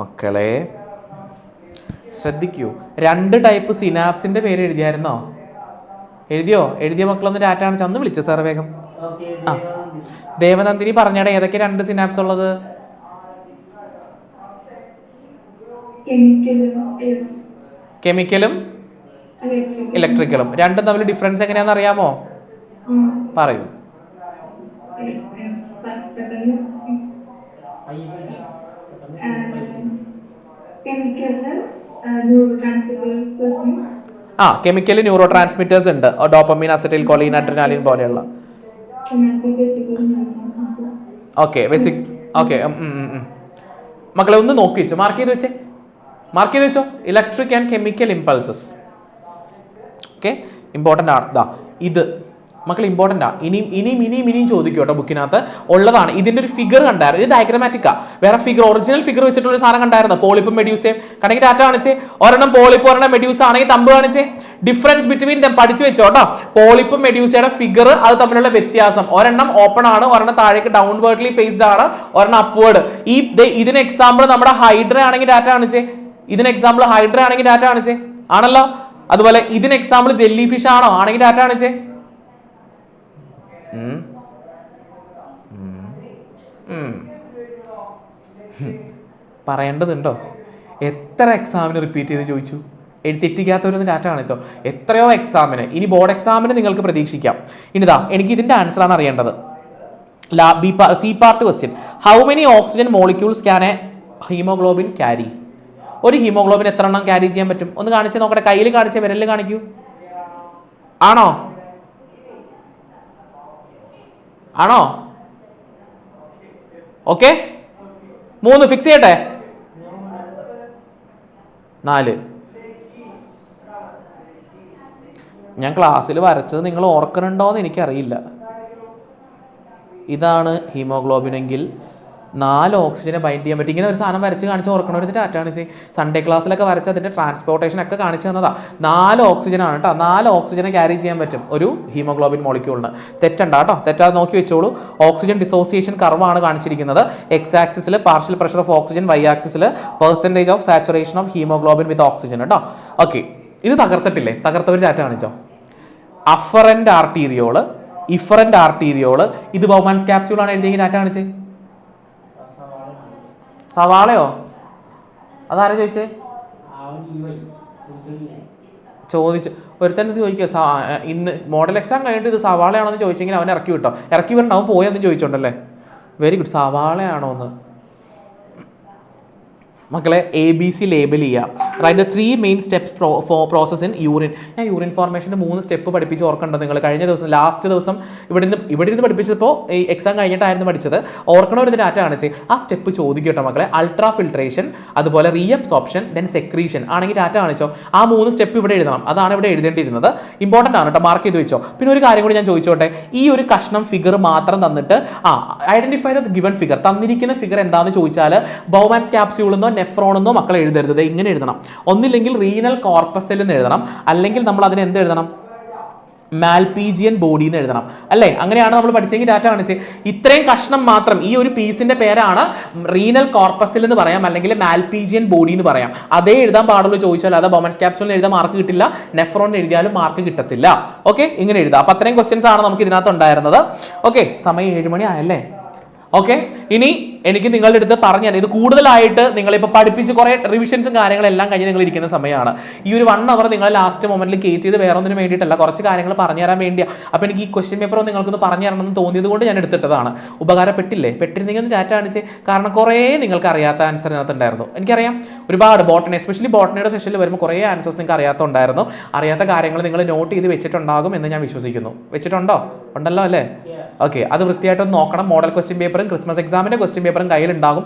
മക്കളെ ശ്രദ്ധിക്കൂ, 2 ടൈപ്പ് സിനാപ്സിന്റെ പേര് എഴുതിയായിരുന്നോ? എഴുതിയ മക്കളൊന്ന് ടാറ്റ കാണിച്ച് അന്ന് വിളിച്ച സാർ വേഗം. ദേവനന്ദിനി പറഞ്ഞേടെ, ഏതൊക്കെ 2 സിനാപ്സ് ഉള്ളത്? കെമിക്കലും ഇലക്ട്രിക്കലും. രണ്ടും തമ്മിൽ ഡിഫറൻസ് എങ്ങനെയാണെന്ന് അറിയാമോ? പറയൂ. കെമിക്കൽ ന്യൂറോ ട്രാൻസ്മിറ്റേഴ്സ് ഉണ്ട്. ഡോപ്പമീൻ, അസറ്റൈൽ കോളിൻ, അഡ്രിനാലിൻ പോലെയുള്ള. Okay basic. ഓക്കെ മക്കളെ ഒന്ന് നോക്കി വെച്ചോ, മാർക്ക് ചെയ്ത് വെച്ചോ. Electric and chemical impulses. Okay, important ആണ്. ഇത് മക്കൾ ഇമ്പോർട്ടൻ്റ് ആണ്. ഇനിയും ചോദിക്കും കേട്ടോ. ബുക്കിനകത്ത് ഉള്ളതാണ്. ഇതിന്റെ ഒരു ഫിഗർ കണ്ടായിരുന്നു. ഇത് ഡയഗ്രമാറ്റിക്കാ. വേറെ ഫിഗർ, ഒറിജിനൽ ഫിഗർ വെച്ചിട്ടുള്ള ഒരു സാധനം കണ്ടായിരുന്നു. പോളിപ്പും മെഡ്യൂസയും കണ്ടെങ്കിൽ ടാറ്റ കാണിച്ച്. ഒരെണ്ണം പോളിപ്പ്, ഒരെണ്ണം മെഡ്യൂസ ആണെങ്കിൽ തമ്പ് കാണിച്ച്. ഡിഫറൻസ് ബിറ്റ്വീൻ പഠിച്ചു വെച്ചോ കേട്ടോ. പോളിപ്പും മെഡ്യൂസയുടെ ഫിഗർ, അത് തമ്മിലുള്ള വ്യത്യാസം. ഒരെണ്ണം ഓപ്പൺ ആണ്, ഒരെണ്ണം താഴേക്ക് ഡൗൺവേർഡ്ലി ഫേസ്ഡ് ആണ്, ഒരെണ്ണം അപ്വേർഡ്. ഇതിന് എക്സാമ്പിൾ നമ്മുടെ ഹൈഡ്ര ആണെങ്കിൽ ടാറ്റ കാണിച്ചേ. ആണല്ലോ. അതുപോലെ ഇതിന് എക്സാമ്പിൾ ജെല്ലി ഫിഷ് ആണോ? ആണെങ്കിൽ ടാറ്റ കാണിച്ചേ. പറയേണ്ടതുണ്ടോ? എത്ര എക്സാമിന് റിപ്പീറ്റ് ചെയ്ത് ചോദിച്ചു? തെറ്റിക്കാത്തവരൊന്ന് ഡാറ്റ കാണിച്ചോ? എത്രയോ എക്സാമിന്. ഇനി ബോർഡ് എക്സാമിന് നിങ്ങൾക്ക് പ്രതീക്ഷിക്കാം. ഇനിതാ എനിക്ക് ഇതിൻ്റെ ആൻസറാണ് അറിയേണ്ടത്. C part question. How many oxygen molecules can A haemoglobin carry? ഒരു ഹീമോഗ്ലോബിൻ എത്ര എണ്ണം ക്യാരി ചെയ്യാൻ പറ്റും? ഒന്ന് കാണിച്ച് നോക്കട്ടെ. കയ്യിൽ കാണിച്ച് വിരലിൽ കാണിക്കൂ. ആണോ? ഓക്കെ, 3 ഫിക്സ് ചെയ്യട്ടെ. 4. ഞാൻ ക്ലാസ്സിൽ വരച്ചത് നിങ്ങൾ ഓർക്കണുണ്ടോയെന്ന് എനിക്കറിയില്ല. ഇതാണ് ഹീമോഗ്ലോബിനെങ്കിൽ 4 ഓക്സിജനെ ബൈൻഡ് ചെയ്യാൻ പറ്റും. ഇങ്ങനെ ഒരു സാധനം വരച്ച് കാണിച്ച് ഓർക്കണവരുടെ ഡാറ്റാണ് ചെയ്ത് സൺഡേ ക്ലാസ്സിലൊക്കെ വരച്ച് അതിൻ്റെ ട്രാൻസ്പോർട്ടേഷൻ ഒക്കെ കാണിച്ചു തന്നതാ. 4 ഓക്സിജനാണ് കേട്ടോ. 4 ഓക്സിജനെ ക്യാരി ചെയ്യാൻ പറ്റും ഒരു ഹീമോഗ്ലോബിൻ മോളിക്യൂളിന്. തെറ്റണ്ട കേട്ടോ, തെറ്റാതെ നോക്കി വെച്ചോളൂ. ഓക്സിജൻ ഡിസോസിയേഷൻ കർവാണ് കാണിച്ചിരിക്കുന്നത്. എക്സ് ആക്സിസിൽ partial pressure of oxygen, Y ആക്സിസിൽ percentage of saturation of haemoglobin with oxygen കേട്ടോ. ഓക്കെ, ഇത് തകർത്തിട്ടില്ലേ? തകർത്തവർ ഡാറ്റ കാണിച്ചോ? അഫറൻറ്റ് ആർട്ടീരിയോള്, ഇഫറൻറ്റ് ആർട്ടീരിയോള്, ഇത് ബൗമാൻസ് ക്യാപ്സ്യൂളാണ് എഴുതിയെങ്കിൽ ഡാറ്റ കാണിച്ചേ. സവാളയോ? അതാരാ ചോദിച്ചേ? ചോദിച്ചു ഒരുത്തൻ ഇത് ചോദിക്കുക. ഇന്ന് മോഡൽ എക്സാം കഴിഞ്ഞിട്ട് ഇത് സവാളയാണോന്ന് ചോദിച്ചെങ്കിൽ അവൻ ഇറക്കി വിട്ടോ. ഇറക്കി വിടണ്ടാവും പോയെന്ന് ചോദിച്ചോണ്ടല്ലേ. Very good. സവാളയാണോ എന്ന് മക്കളെ ABC ലേബൽ ചെയ്യുക. Write the 3 main steps four process in urine. ഞാൻ യൂറിൻ ഫോർമേഷൻ്റെ 3 സ്റ്റെപ്പ് പഠിപ്പിച്ച് ഓർക്കേണ്ടത് നിങ്ങൾ കഴിഞ്ഞ ദിവസം ലാസ്റ്റ് ദിവസം ഇവിടെ ഇരുന്ന് പഠിപ്പിച്ചപ്പോൾ ഈ എക്സാം കഴിഞ്ഞിട്ടായിരുന്നു പഠിച്ചത്. ഓർക്കണ ഒരു ഡാറ്റ കാണിച്ച് ആ സ്റ്റെപ്പ് ചോദിക്കട്ടോ മക്കളെ. അൾട്രാ ഫിൽട്രേഷൻ, അതുപോലെ റീഅബ്സോർപ്ഷൻ, ദെൻ സെക്രീഷൻ ആണെങ്കിൽ ഡാറ്റ കാണിച്ചോ. ആ 3 സ്റ്റെപ്പ് ഇവിടെ എഴുതണം. അതാണ് ഇവിടെ എഴുതേണ്ടിയിരുന്നത്. ഇമ്പോർട്ടൻ്റ് ആണ് കേട്ടോ, മാർക്ക് ചെയ്ത് വെച്ചോ. പിന്നെ ഒരു കാര്യം കൂടി ഞാൻ ചോദിച്ചോട്ടെ. ഈ ഒരു കഷ്ണം ഫിഗർ മാത്രം തന്നിട്ട് ഐഡന്റിഫൈ ദ ഗിവൺ ഫിഗർ, തന്നിരിക്കുന്ന ഫിഗർ എന്താണെന്ന് ചോദിച്ചാൽ ബൗമാൻസ് ക്യാപ്സ്യൂളെന്നോ നെഫ്രോണെന്നോ മക്കളെ എഴുതരുത്. ഇങ്ങനെ എഴുതണം. ഒന്നില്ലെങ്കിൽ റീനൽ കോർപ്പസിൽ എന്ന് എഴുതണം, അല്ലെങ്കിൽ നമ്മൾ അതിന് എന്ത് എഴുതണം? മാൽപീജിയൻ ബോഡി എന്ന് എഴുതണം അല്ലേ? അങ്ങനെയാണ് നമ്മൾ പഠിച്ചെങ്കിൽ ഡാറ്റ കാണിച്ച്. ഇത്രയും കഷ്ണം മാത്രം, ഈ ഒരു പീസിന്റെ പേരാണ് റീനൽ കോർപ്പസിൽ എന്ന് പറയാം, അല്ലെങ്കിൽ മാൽപീജിയൻ ബോഡി എന്ന് പറയാം. അതേ എഴുതാൻ പാടുള്ളൂ ചോദിച്ചാൽ. അത് ബൗമാൻസ് ക്യാപ്സ്യൂളിൽ എഴുതാൻ മാർക്ക് കിട്ടില്ല, നെഫ്രോണിന് എഴുതിയാലും മാർക്ക് കിട്ടത്തില്ല. ഓക്കെ, ഇങ്ങനെ എഴുതാം. അപ്പം അത്രയും ക്വസ്റ്റ്യൻസ് ആണ് നമുക്ക് ഇതിനകത്ത് ഉണ്ടായിരുന്നത്. ഓക്കെ, സമയം 7 മണി ആയല്ലേ? ഓക്കെ, ഇനി എനിക്ക് നിങ്ങളുടെ അടുത്ത് പറഞ്ഞാൽ ഇത് കൂടുതലായിട്ട് നിങ്ങളിപ്പോൾ പഠിപ്പിച്ച് കുറേ റിവിഷൻസും കാര്യങ്ങളെല്ലാം കഴിഞ്ഞ് നിങ്ങൾ ഇരിക്കുന്ന സമയമാണ്. ഈ ഒരു 1 അവർ നിങ്ങൾ ലാസ്റ്റ് മൊമെന്റിൽ കേറ്റ് ചെയ്ത് വേറെ ഒന്നിനും വേണ്ടിയിട്ടല്ല, കുറച്ച് കാര്യങ്ങൾ പറഞ്ഞു തരാൻ വേണ്ടിയാണ്. അപ്പോൾ എനിക്ക് ഈ ക്വസ്റ്റ്യൻ പേപ്പർ നിങ്ങൾക്കൊന്ന് പറഞ്ഞു തരണമെന്ന് തോന്നിയത് കൊണ്ട് ഞാൻ എടുത്തിട്ടതാണ്. ഉപകാരപ്പെട്ടില്ലേ? പെട്ടിരുന്നെങ്കിൽ ഒന്ന് ഡാറ്റ കാണിച്ച്. കാരണം കുറേ നിങ്ങൾക്ക് അറിയാത്ത ആൻസർ ഇതിനകത്തുണ്ടായിരുന്നു. എനിക്കറിയാം ഒരുപാട് ബോട്ടണി, എസ്പെഷ്യലി ബോട്ടണിയുടെ സെഷനിൽ വരുമ്പോൾ കുറേ ആൻസേഴ്സ് നിങ്ങൾക്ക് അറിയാത്തതുണ്ടായിരുന്നു. അറിയാത്ത കാര്യങ്ങൾ നിങ്ങൾ നോട്ട് ചെയ്ത് വെച്ചിട്ടുണ്ടാകും എന്ന് ഞാൻ വിശ്വസിക്കുന്നു. വെച്ചിട്ടുണ്ടോ? ഉണ്ടല്ലോ അല്ലേ? ഓക്കെ, അത് വൃത്തിയായിട്ടൊന്ന് നോക്കണം. മോഡൽ ക്വസ്റ്റ്യൻ പേപ്പറും ക്രിസ്മസ് എക്സാമിൻ്റെ ക്വസ്റ്റ്യൻ പേപ്പറും കയ്യിലുണ്ടാകും.